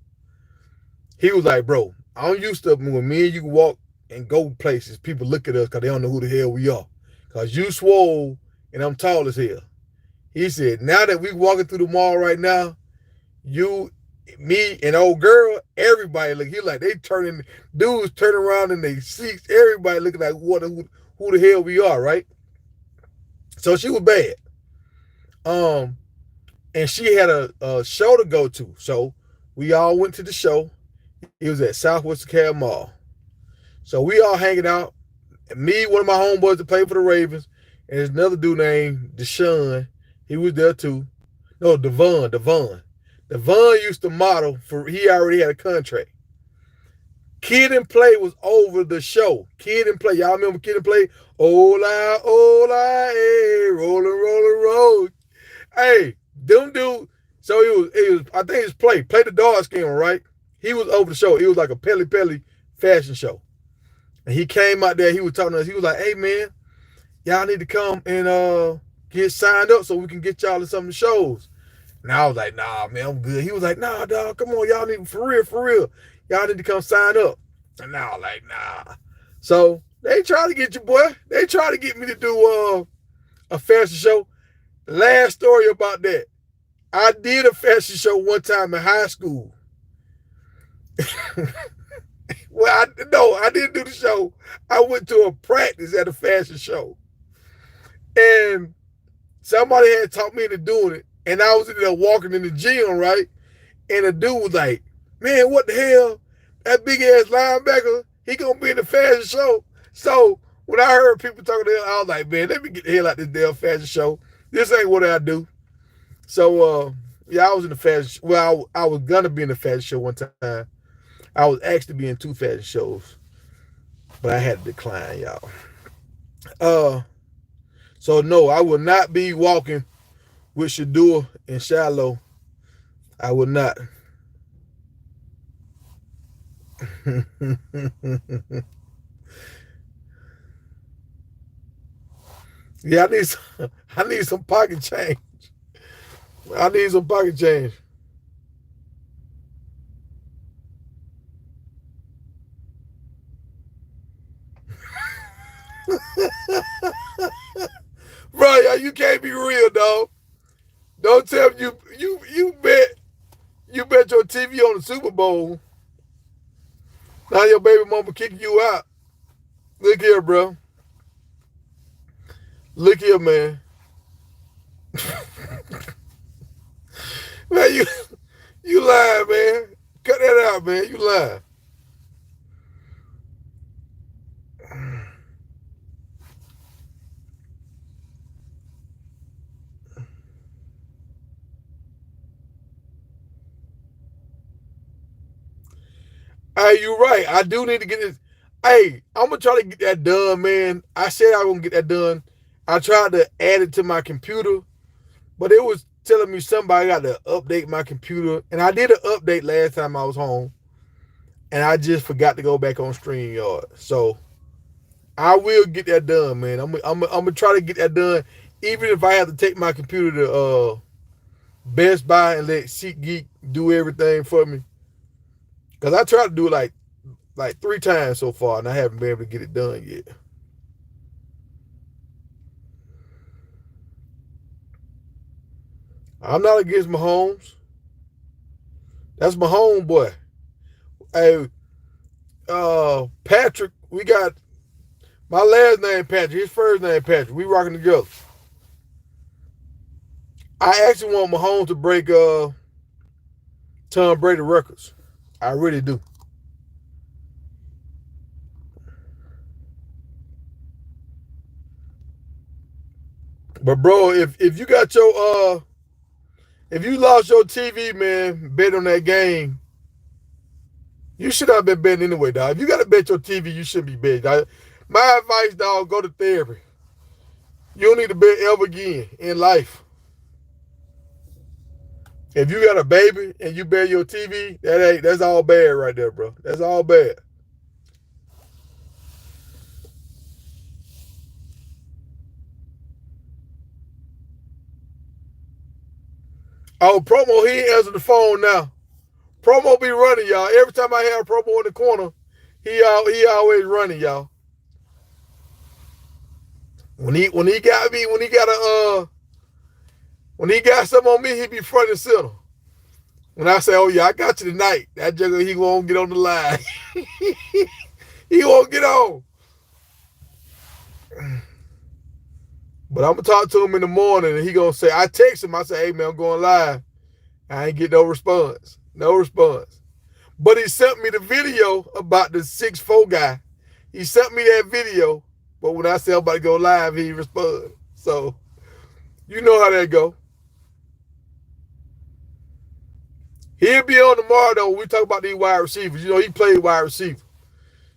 He was like, bro, I'm used to when me and you walk and go places, people look at us because they don't know who the hell we are. Because you swole and I'm tall as hell. He said, now that we walking through the mall right now, you, me, and old girl, everybody look. He like, dudes turning around in their seats, everybody looking like who the hell we are, right? So she was bad. And she had a show to go to. So we all went to the show. It was at Southwest Cal Mall. So we all hanging out. Me, one of my homeboys that played for the Ravens, and there's another dude named Deshaun. He was there too. No, Devon. Devon used to model he already had a contract. Kid and Play was over the show. Kid and Play. Y'all remember Kid and Play? Ola, hey, roll. Hey, them dude. So it was, I think it's Play the dog skin, right? He was over the show. It was like a Pele fashion show. And he came out there, he was talking to us. He was like, hey man, y'all need to come and get signed up so we can get y'all to some of the shows. And I was like, nah, man, I'm good. He was like, nah, dog, come on, y'all need, for real. Y'all need to come sign up. And I was like, nah. So they try to get you, boy. They try to get me to do a fashion show. Last story about that. I did a fashion show one time in high school. Well, I didn't do the show. I went to a practice at a fashion show. And somebody had taught me into doing it. And I was in there walking in the gym, right? And the dude was like, man, what the hell? That big ass linebacker, he gonna be in the fashion show. So when I heard people talking to him, I was like, man, let me get the hell out of this damn fashion show. This ain't what I do. So yeah, I was in the fashion. Well, I was gonna be in the fashion show one time. I was asked to be in 2 fashion shows, but I had to decline, y'all. So no, I will not be walking with Shadua and Shiloh. I will not. Yeah, I need some pocket change. I need some pocket change. Bro, you can't be real, dog. Don't tell me you bet your TV on the Super Bowl. Now your baby mama kicking you out. Look here, bro. Look here, man. Man, you lying, man. Cut that out, man. You lying. Hey, you right. I do need to get this. Hey, I'm going to try to get that done, man. I said I was going to get that done. I tried to add it to my computer, but it was telling me somebody got to update my computer. And I did an update last time I was home, and I just forgot to go back on StreamYard. So I will get that done, man. I'm going to try to get that done, even if I have to take my computer to Best Buy and let SeatGeek do everything for me. Because I tried to do it like 3 times so far, and I haven't been able to get it done yet. I'm not against Mahomes. That's my homeboy. Hey, Patrick, we got my last name Patrick, his first name Patrick. We rocking together. I actually want Mahomes to break Tom Brady records. I really do. But bro, if you got your if you lost your TV, man, bet on that game, you should have been betting anyway, dog. If you got to bet your TV, you shouldn't be betting, dog. My advice, dog, go to therapy. You don't need to bet ever again in life. If you got a baby and you bet your TV, that's all bad right there, bro. That's all bad. Oh, Promo, he ain't answering the phone now. Promo be running, y'all. Every time I have Promo in the corner, he always running, y'all. When he got me, when he got something on me, he be front and center. When I say, "Oh yeah, I got you tonight," that jugger, he won't get on the line. He won't get on. But I'm gonna talk to him in the morning, and he gonna say, I text him. I say, "Hey man, I'm going live." I ain't get no response. No response. But he sent me the video about the 6'4" guy. He sent me that video. But when I say I'm about to go live, he responded. So you know how that go. He'll be on tomorrow though. When we talk about these wide receivers. You know, he played wide receiver.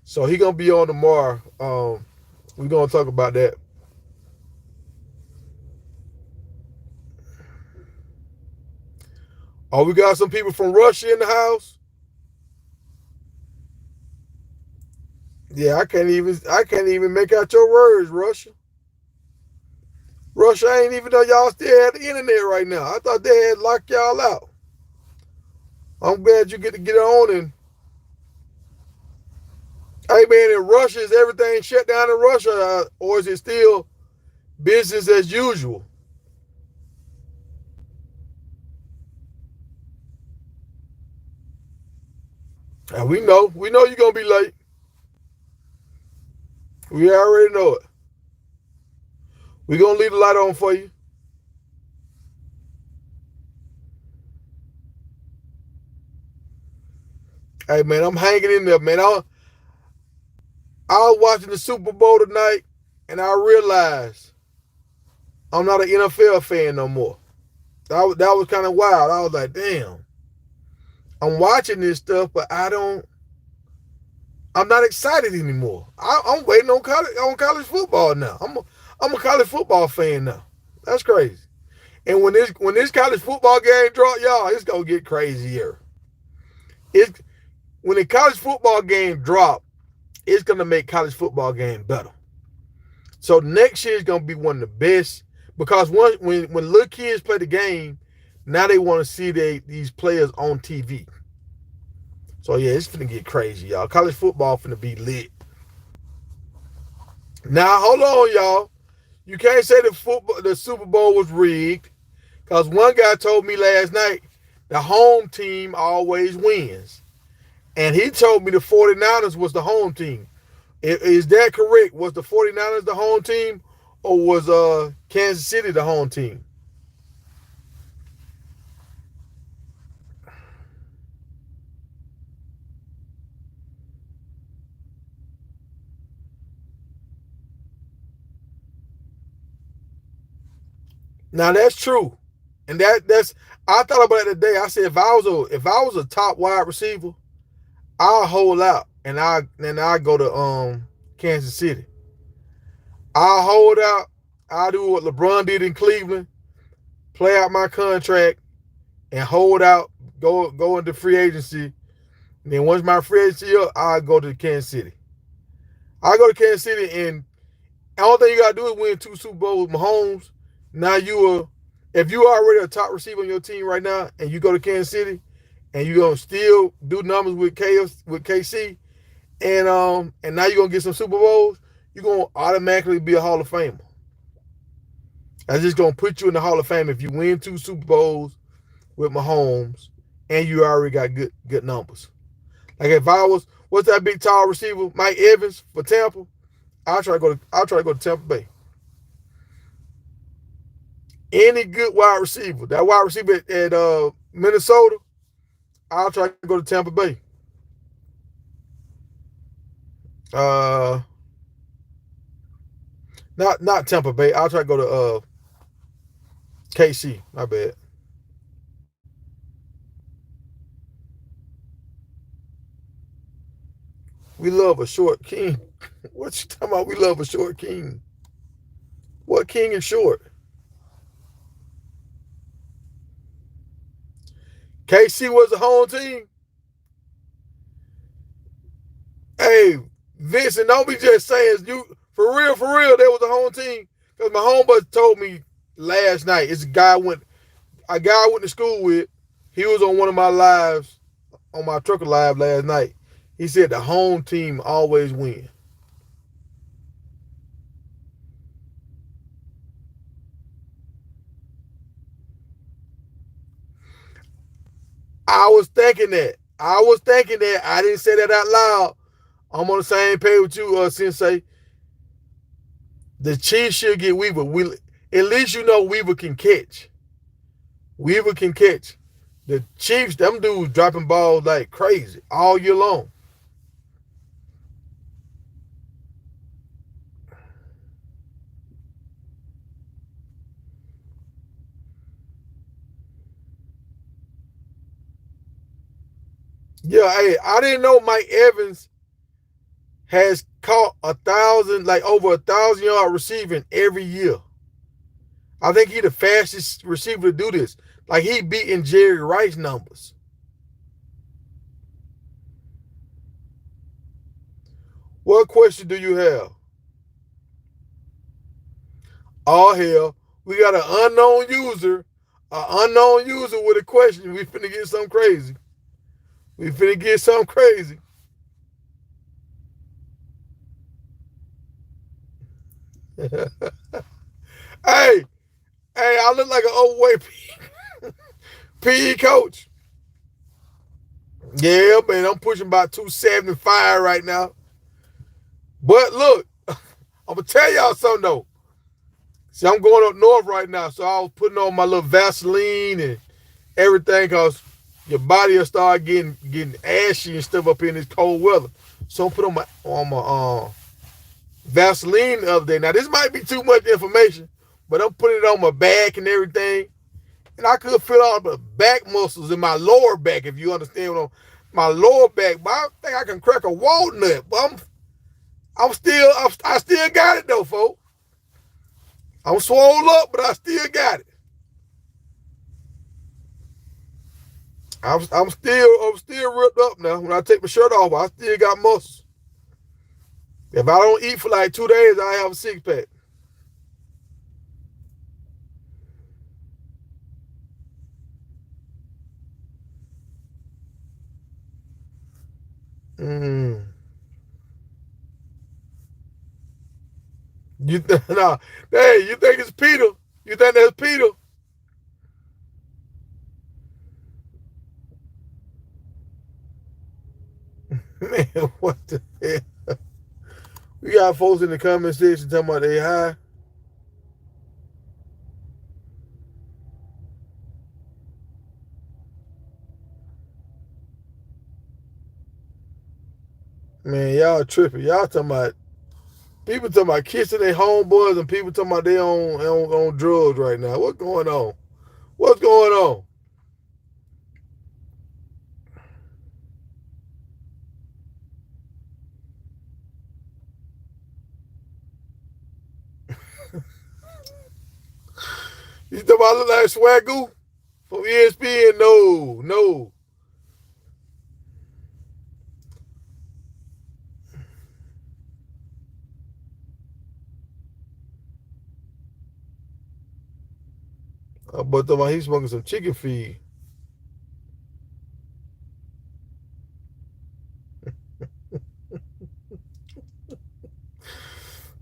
So he gonna be on tomorrow. We're gonna talk about that. Oh, we got some people from Russia in the house. Yeah, I can't even make out your words, Russia. Russia, I ain't even know y'all still had the internet right now. I thought they had locked y'all out. I'm glad you get to get on and hey man, in Russia, is everything shut down in Russia, or is it still business as usual? And we know you're gonna be late. We already know it. We're gonna leave the light on for you. Hey man, I'm hanging in there, man. I was watching the Super Bowl tonight, and I realized I'm not an NFL fan no more. That was kind of wild. I was like, damn. I'm watching this stuff, but I'm not excited anymore. I'm waiting on college football now. I'm a college football fan now. That's crazy. And when this college football game drop, y'all, it's gonna get crazier. When the college football game drop, it's gonna make college football game better. So next year is gonna be one of the best because when little kids play the game, now they want to see these players on TV. So yeah, it's finna get crazy, y'all. College football finna be lit. Now hold on, y'all. You can't say the Super Bowl was rigged, because one guy told me last night the home team always wins. And he told me the 49ers was the home team. Is that correct? Was the 49ers the home team, or was Kansas City the home team? Now that's true. And that's I thought about it today. I said if I was a top wide receiver, I'll hold out and I go to Kansas City. I'll hold out. I'll do what LeBron did in Cleveland, play out my contract and hold out, go into free agency. And then once my free agency up, I'll go to Kansas City. I go to Kansas City, and the only thing you gotta do is win 2 Super Bowls with Mahomes. Now if you are already a top receiver on your team right now, and you go to Kansas City, and you gonna still do numbers with KC, and now you're gonna get some Super Bowls, you're gonna automatically be a Hall of Famer. That's just gonna put you in the Hall of Fame if you win 2 Super Bowls with Mahomes, and you already got good numbers. Like if I was, what's that big tall receiver, Mike Evans for Tampa? I'll try to go to Tampa Bay. Any good wide receiver, that wide receiver at Minnesota, I'll try to go to Tampa Bay. Uh, not Tampa Bay. I'll try to go to KC. My bad. We love a short king. What you talking about? We love a short king. What king is short? KC was the home team. Hey, Vincent, don't be just saying you for real, they was the home team. Because my homeboy told me last night, it's a guy I went to school with. He was on one of my lives, on my trucker live last night. He said the home team always win. I was thinking that. I didn't say that out loud. I'm on the same page with you, Sensei. The Chiefs should get Weaver. At least you know Weaver can catch. Weaver can catch. The Chiefs, them dudes dropping balls like crazy all year long. Yeah, hey, I didn't know Mike Evans has caught 1,000, like over 1,000 yard receiving every year. I think he the fastest receiver to do this. Like he beating Jerry Rice numbers. What question do you have? Oh hell, we got an unknown user with a question. We finna get something crazy. We finna get something crazy. Hey, I look like an overweight PE coach. Yeah, man, I'm pushing about 275 right now. But look, I'm gonna tell y'all something though. See, I'm going up north right now, so I was putting on my little Vaseline and everything, cause your body will start getting ashy and stuff up in this cold weather. So I'm put on my Vaseline the other day. Now this might be too much information, but I'm putting it on my back and everything, and I could feel all the back muscles in my lower back, if you understand what my lower back. But I think I can crack a walnut. But I still got it though, folks. I'm swole up, but I still got it. I'm still ripped up now. When I take my shirt off, I still got muscles. If I don't eat for like 2 days, I have a 6 pack. Nah, hey, you think it's Peter? You think that's Peter? Man, what the hell? We got folks in the comment section talking about they high. Man, y'all tripping. Y'all talking about people talking about kissing their homeboys and people talking about they on drugs right now. What's going on? What's going on? You talking about I look like Swagoo from ESPN? No, no. But talking about he's smoking some chicken feed.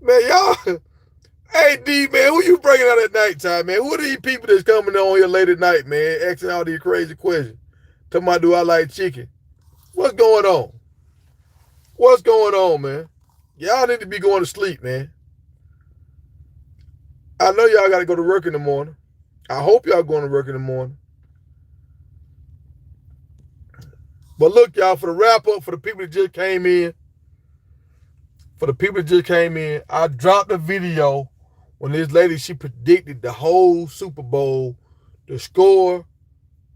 Man, y'all. Hey, D, man, who you bringing out at nighttime, man? Who are these people that's coming on here late at night, man, asking all these crazy questions? Talking about, do I like chicken? What's going on? What's going on, man? Y'all need to be going to sleep, man. I know y'all got to go to work in the morning. I hope y'all going to work in the morning. But look, y'all, for the wrap up, for the people that just came in, I dropped a video when this lady, she predicted the whole Super Bowl, the score,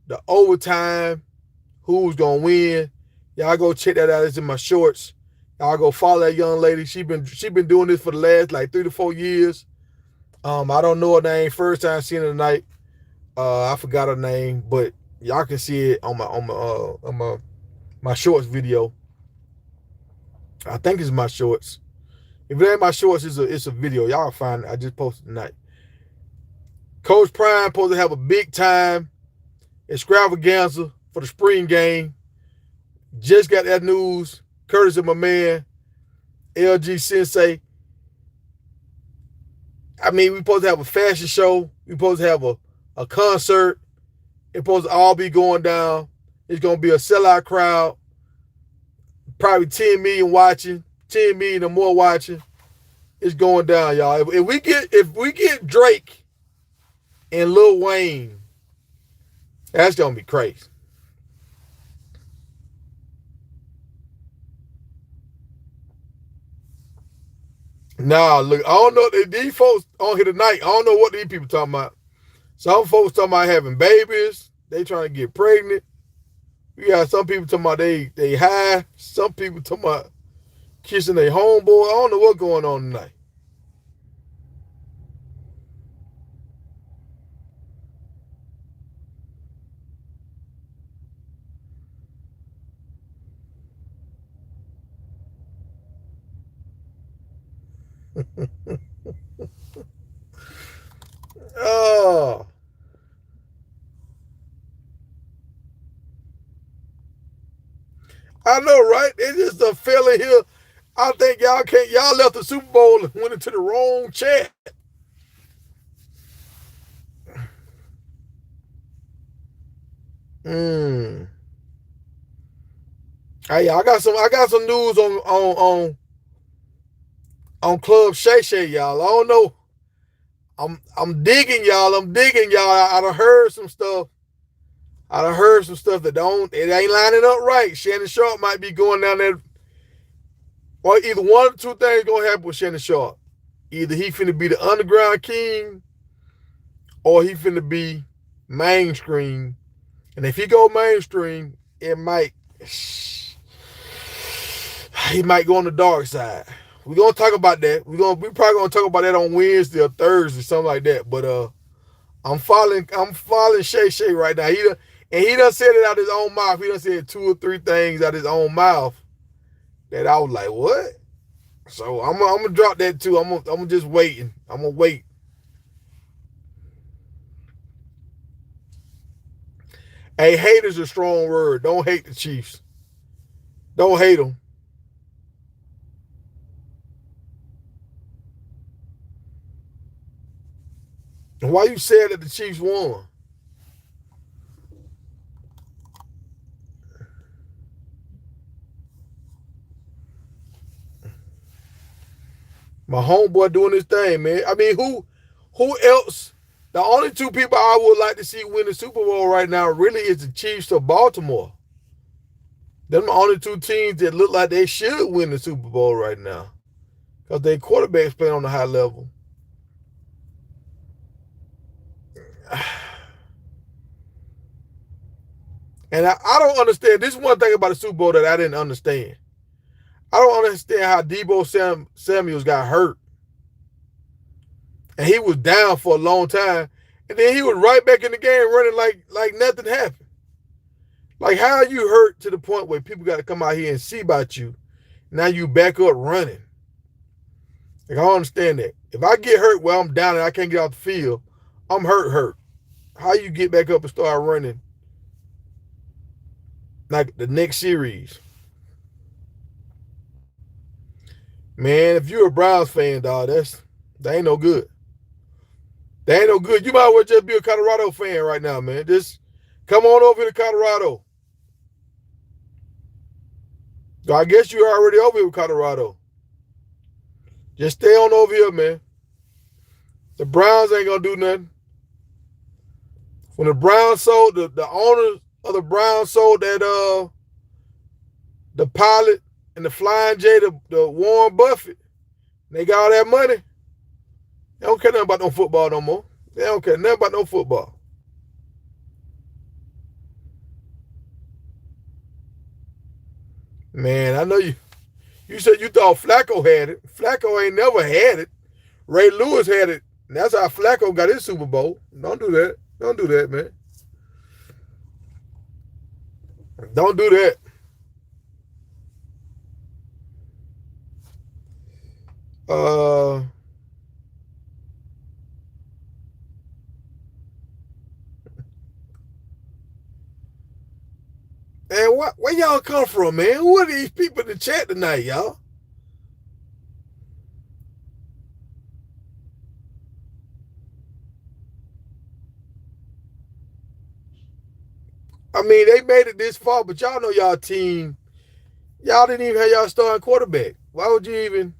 the overtime, who was going to win. Y'all go check that out. It's in my shorts. Y'all go follow that young lady. She been doing this for the last like 3 to 4 years. I don't know her name. First time seeing her tonight. I forgot her name, but y'all can see it on my shorts video. I think it's my shorts. If it ain't my shorts, it's a video. Y'all find it. I just posted tonight. Coach Prime supposed to have a big time extravaganza for the spring game. Just got that news, courtesy of my man, LG Sensei. I mean, we supposed to have a fashion show. We supposed to have a concert. It's supposed to all be going down. It's going to be a sellout crowd. Probably 10 million watching. 10 million or more watching. It's going down, y'all. If we get Drake and Lil Wayne, that's going to be crazy. Nah, look, I don't know. These folks on here tonight, I don't know what these people talking about. Some folks talking about having babies. They trying to get pregnant. We got some people talking about they high. Some people talking about kissing their homeboy. I don't know what's going on tonight. Oh, I know, right? It's just a fella here. I think y'all left the Super Bowl and went into the wrong chat. Hey, I got some news on Club Shay Shay, y'all. I don't know. I'm digging y'all. I done heard some stuff. That it ain't lining up right. Shannon Sharp might be going down there. Or either one or two things gonna happen with Shannon Sharp. Either he finna be the underground king, or he finna be mainstream. And if he go mainstream, he might go on the dark side. We're gonna talk about that. We probably gonna talk about that on Wednesday or Thursday, something like that. But I'm following Shay Shay right now. He done said it out his own mouth. He done said 2 or 3 things out his own mouth that I was like, what? So I'm gonna drop that too. I'm just waiting. I'm gonna wait. Hey, hate is a strong word. Don't hate the Chiefs. Don't hate them. Why you sad that the Chiefs won? My homeboy doing his thing, man. I mean, who else? The only two people I would like to see win the Super Bowl right now really is the Chiefs or Baltimore. They're the only two teams that look like they should win the Super Bowl right now. Because their quarterbacks playing on a high level. And I don't understand. This is one thing about the Super Bowl that I didn't understand. I don't understand how Deebo Samuels got hurt. And he was down for a long time. And then he was right back in the game running like nothing happened. Like, how are you hurt to the point where people got to come out here and see about you? Now you back up running. Like, I don't understand that. If I get hurt while I'm down and I can't get off the field, I'm hurt. How you get back up and start running like the next series? Man, if you're a Browns fan, dog, that ain't no good. That ain't no good. You might as well just be a Colorado fan right now, man. Just come on over to Colorado. So I guess you're already over here with Colorado. Just stay on over here, man. The Browns ain't gonna do nothing. When the Browns sold, the owners of the Browns sold that the pilot and the Flying J, the Warren Buffett, they got all that money. They don't care nothing about no football no more. They don't care nothing about no football. Man, I know you said you thought Flacco had it. Flacco ain't never had it. Ray Lewis had it. And that's how Flacco got his Super Bowl. Don't do that. Don't do that, man. Don't do that. And where y'all come from, man? Who are these people in the chat tonight, y'all? I mean, they made it this far, but y'all know y'all team. Y'all didn't even have y'all starting quarterback. Why would you even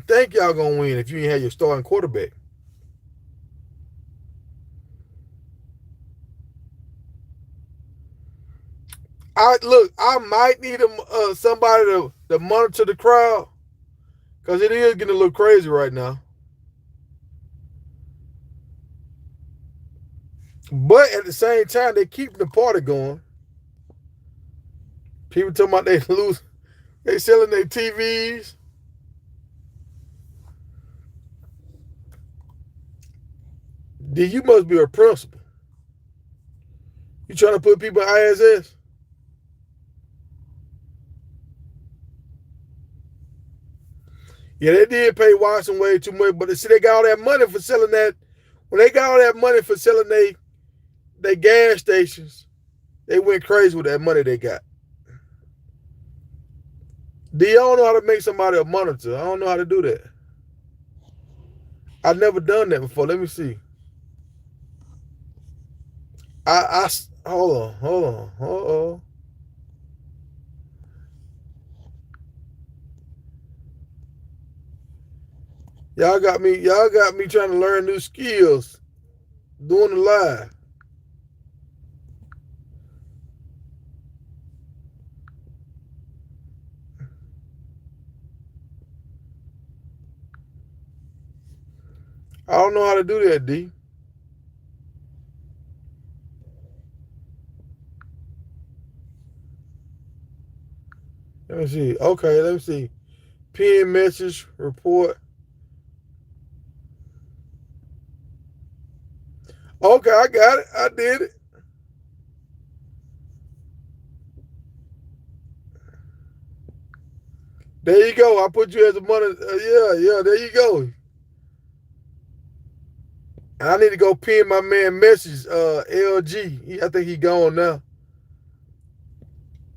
think y'all gonna win if you didn't have your starting quarterback? I might need somebody to monitor the crowd, because it is getting a little crazy right now. But at the same time, they keep the party going. People talking about they selling their TVs. You must be a principal. You trying to put people in ISS? Yeah, they did pay Watson way too much, but see, they got all that money for selling that. When they got all that money for selling they gas stations, they went crazy with that money they got. Do y'all know how to make somebody a monitor? I don't know how to do that. I've never done that before. Let me see. Hold on. Y'all got me trying to learn new skills doing the live. I don't know how to do that, D. Let me see. Okay, let me see. Pin message report. Okay, I got it. I did it. There you go. I put you as a monitor. Yeah, there you go. And I need to go pin my man message, LG. I think he gone now.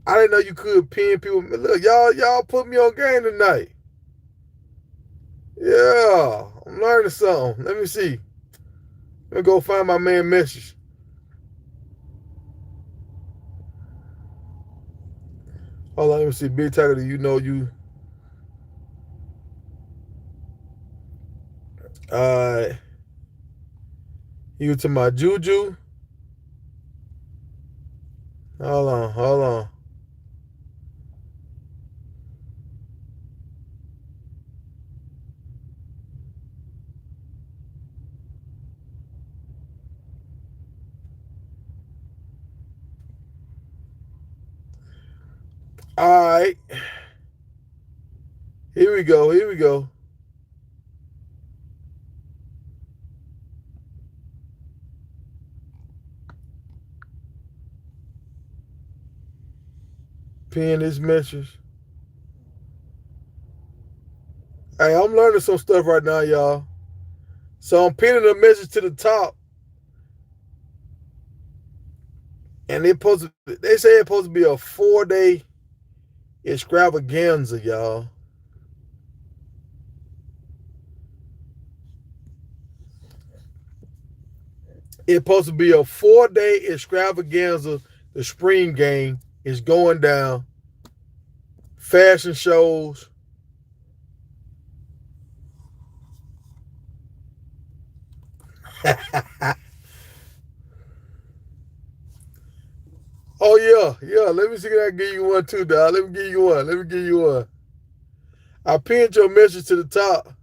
I didn't know you could pin people. Look, y'all put me on game tonight. Yeah. I'm learning something. Let me see. Let me go find my man message. Hold on, let me see. Big Tiger, do you know you? You to my Juju. Hold on, hold on. All right. Here we go. Here we go. Pin this message. Hey, I'm learning some stuff right now, y'all. So I'm pinning a message to the top. And they say it's supposed to be a 4-day extravaganza, y'all. It's supposed to be a 4-day extravaganza. The spring game is going down. Fashion shows. Oh, yeah. Let me see if I can give you one too, dog. Let me give you one. I pinned your message to the top.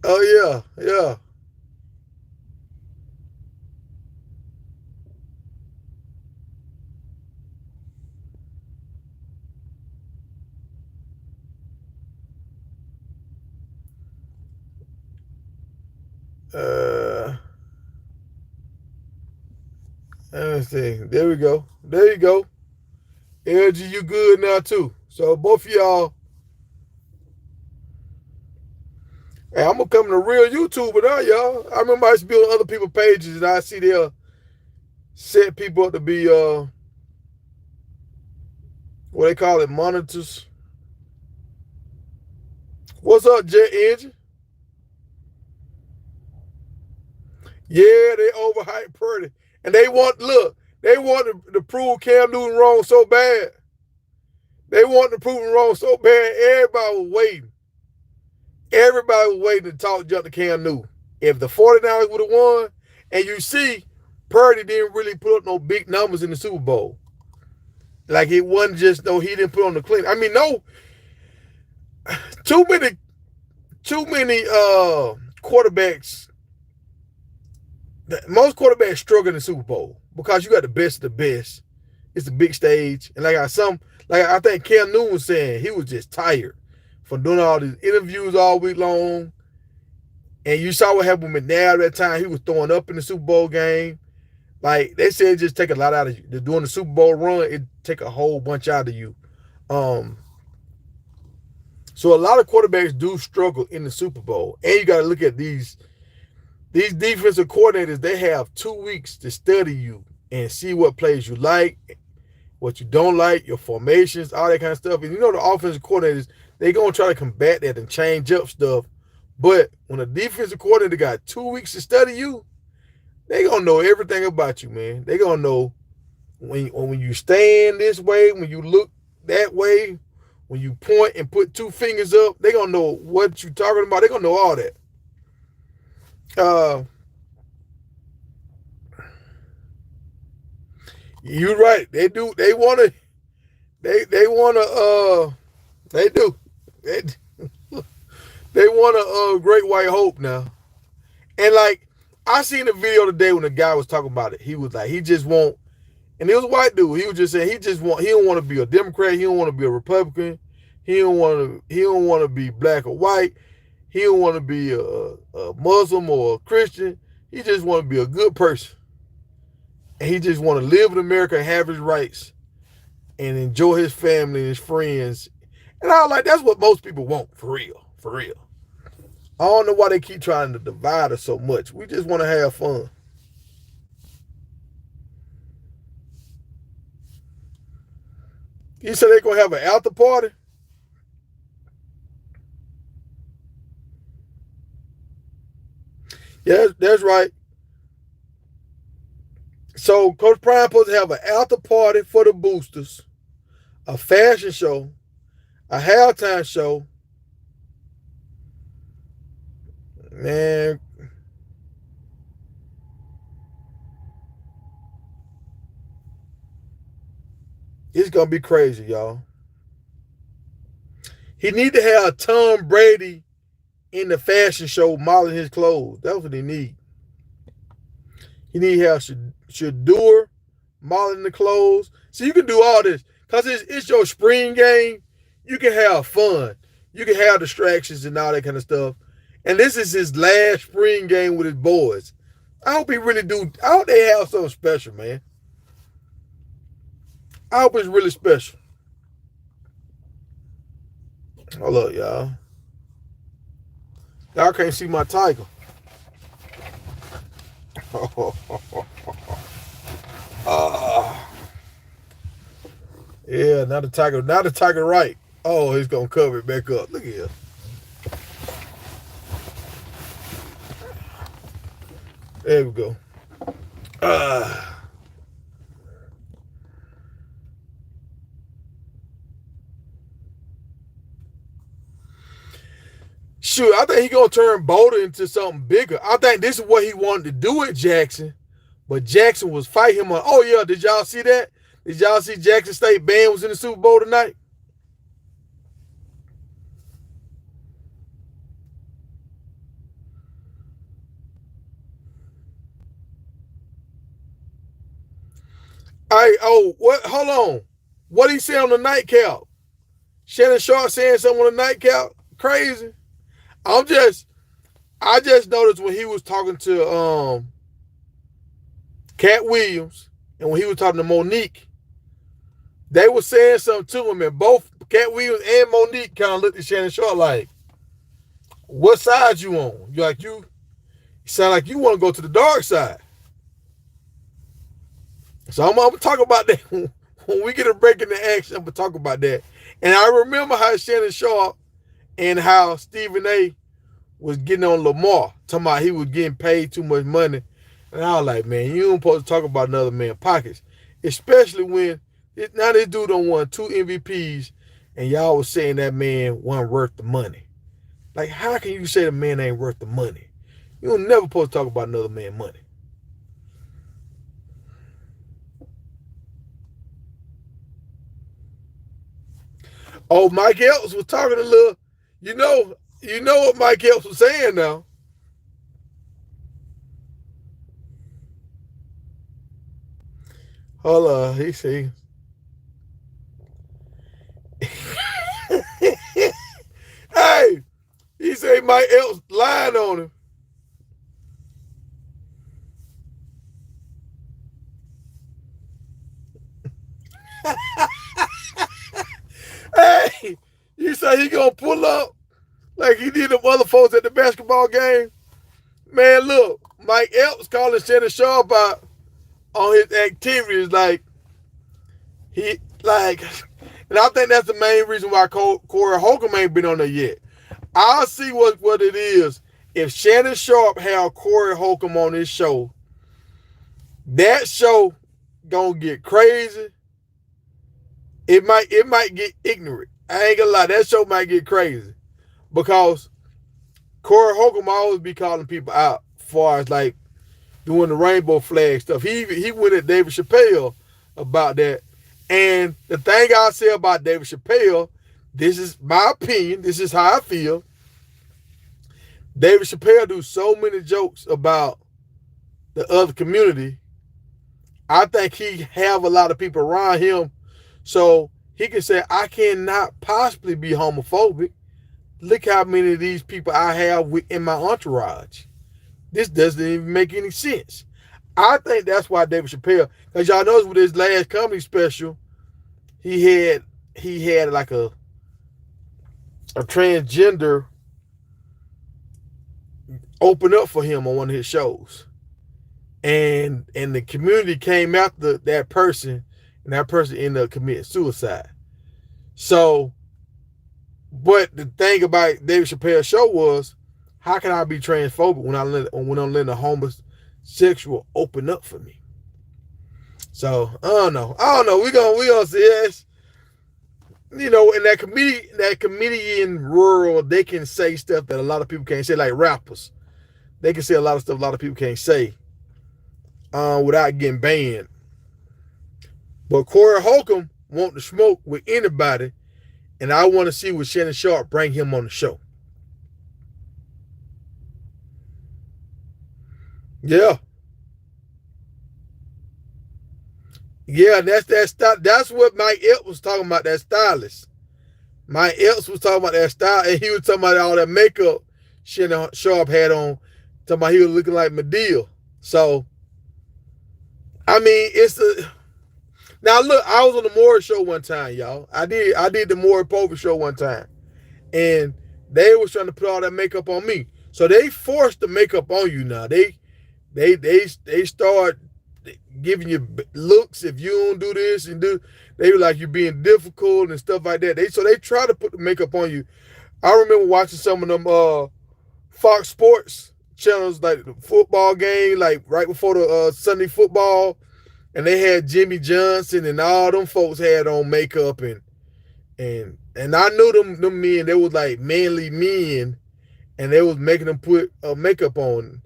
Oh, yeah. Let me see. There we go. There you go. LG, you good now too. So both of y'all. Hey, I'm becoming a real YouTuber now, y'all. I remember I used to be on other people's pages and I see they'll set people up to be what they call it, monitors. What's up, Jet Engine? Yeah, they overhyped Purdy. And they want to prove Cam Newton wrong so bad. They want to prove him wrong so bad. Everybody was waiting to talk junk to Cam Newton. If the 49ers would have won, and you see, Purdy didn't really put up no big numbers in the Super Bowl. Like it wasn't just he didn't put on the clean. I mean, no, too many quarterbacks. Most quarterbacks struggle in the Super Bowl because you got the best of the best. It's a big stage, and I think Cam Newton was saying he was just tired from doing all these interviews all week long. And you saw what happened with McNabb that time. He was throwing up in the Super Bowl game. Like they said, it just take a lot out of you. Doing the Super Bowl run, it take a whole bunch out of you. So a lot of quarterbacks do struggle in the Super Bowl, and you got to look at these defensive coordinators. They have 2 weeks to study you and see what plays you like, what you don't like, your formations, all that kind of stuff. And you know the offensive coordinators, they're going to try to combat that and change up stuff. But when a defensive coordinator got 2 weeks to study you, they going to know everything about you, man. They going to know when you stand this way, when you look that way, when you point and put 2 fingers up, they going to know what you're talking about. They going to know all that. You're right. They do. They want to. They want to. They do. They want a great white hope now. And like I seen a video today when the guy was talking about it. He was like, he just want, and it was a white dude. He was just saying he don't want to be a Democrat. He don't want to be a Republican. He don't want to be black or white. He don't want to be a Muslim or a Christian. He just want to be a good person. And he just want to live in America and have his rights and enjoy his family and his friends. And I was like, that's what most people want, for real, for real. I don't know why they keep trying to divide us so much. We just want to have fun. You said they're going to have an after party? Yeah, that's right. So Coach Prime supposed to have an after party for the boosters, a fashion show, a halftime show. Man, it's gonna be crazy, y'all. He need to have Tom Brady in the fashion show modeling his clothes. That's what he need. He need to have Shadur modeling the clothes. So you can do all this. Because it's your spring game. You can have fun. You can have distractions and all that kind of stuff. And this is his last spring game with his boys. I hope he really do. I hope they have something special, man. I hope it's really special. Hold up, y'all. Y'all can't see my tiger. Yeah, now the tiger right. Oh, he's gonna cover it back up. Look at here. There we go. Shoot, I think he's gonna turn Boulder into something bigger. I think this is what he wanted to do at Jackson, but Jackson was fighting him on. Oh yeah, did y'all see that? Did y'all see Jackson State band was in the Super Bowl tonight? What? Hold on. What he say on the nightcap? Shannon Sharp saying something on the nightcap? Crazy. I just noticed when he was talking to Cat Williams and when he was talking to Monique, they were saying something to him, and both Cat Williams and Monique kind of looked at Shannon Sharp like, "What side you on? You sound like you want to go to the dark side." So I'm gonna talk about that when we get a break in the action. I'm gonna talk about that. And I remember how Shannon Sharp and how Stephen A was getting on Lamar, talking about he was getting paid too much money. And I was like, man, you don't supposed to talk about another man's pockets. Especially when now this dude done won 2 MVPs and y'all was saying that man wasn't worth the money. Like, how can you say the man ain't worth the money? You don't never supposed to talk about another man's money. Oh, Mike Epps was talking a little, you know what Mike Epps was saying now. Hold on, he see. Hey, he say Mike Epps lying on him. Hey, you say he gonna pull up like he did the other folks at the basketball game? Man, look, Mike Epps calling Shannon Sharp out on his activities, like he like, and I think that's the main reason why Corey Holcomb ain't been on there yet. I'll see what it is. If Shannon Sharp had Corey Holcomb on his show, that show gonna get crazy. It might get ignorant. I ain't gonna lie, that show might get crazy because Corey Holcomb always be calling people out as far as like doing the rainbow flag stuff. He went at David Chappelle about that. And the thing I say about David Chappelle, this is my opinion, this is how I feel. David Chappelle do so many jokes about the other community. I think he have a lot of people around him so he can say, I cannot possibly be homophobic. Look how many of these people I have in my entourage. This doesn't even make any sense. I think that's why David Chappelle, because y'all notice with his last comedy special, he had like a transgender open up for him on one of his shows. And the community came after that person, and that person ended up committing suicide. So, but the thing about David Chappelle's show was How can I be transphobic when I'm letting a homosexual open up for me? So I don't know. We gonna see this. You know, in that comedian world, they can say stuff that a lot of people can't say, like rappers. They can say a lot of stuff a lot of people can't say without getting banned. But Corey Holcomb want to smoke with anybody, and I want to see what Shannon Sharp bring him on the show. Yeah. Yeah, that's what Mike Epps was talking about, that stylist. Mike Epps was talking about that style, and he was talking about all that makeup Shannon Sharp had on, talking about he was looking like Madea. So, I mean, now look, I was on the Maury show one time, y'all. I did the Maury Povich show one time, and they was trying to put all that makeup on me. So they forced the makeup on you now. They start giving you looks if you don't do this and do. They were like you being difficult and stuff like that. So they try to put the makeup on you. I remember watching some of them Fox Sports channels, like the football game, like right before the Sunday football, and they had Jimmy Johnson and all them folks had on makeup, and I knew them men. They was like manly men, and they was making them put makeup on.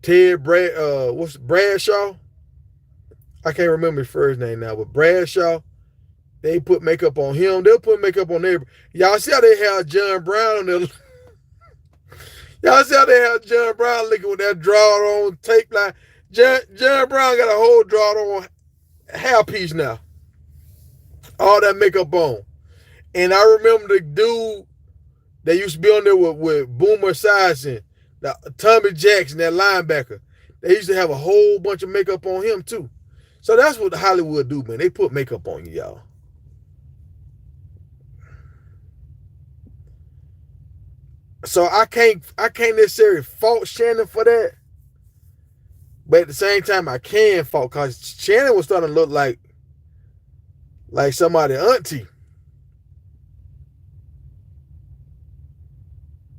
What's Bradshaw? I can't remember his first name now, but Bradshaw, they put makeup on him. They'll put makeup on everybody. Y'all see how they have John Brown on there? Y'all see how they have John Brown looking with that drawed on tape line? John Brown got a whole drawed on hair piece now. All that makeup on. And I remember the dude that used to be on there with Boomer Esiason, Tommy Jackson, that linebacker. They used to have a whole bunch of makeup on him too. So that's what Hollywood do, man. They put makeup on you, y'all. So I can't necessarily fault Shannon for that. But at the same time, I can fault, because Shannon was starting to look like somebody auntie.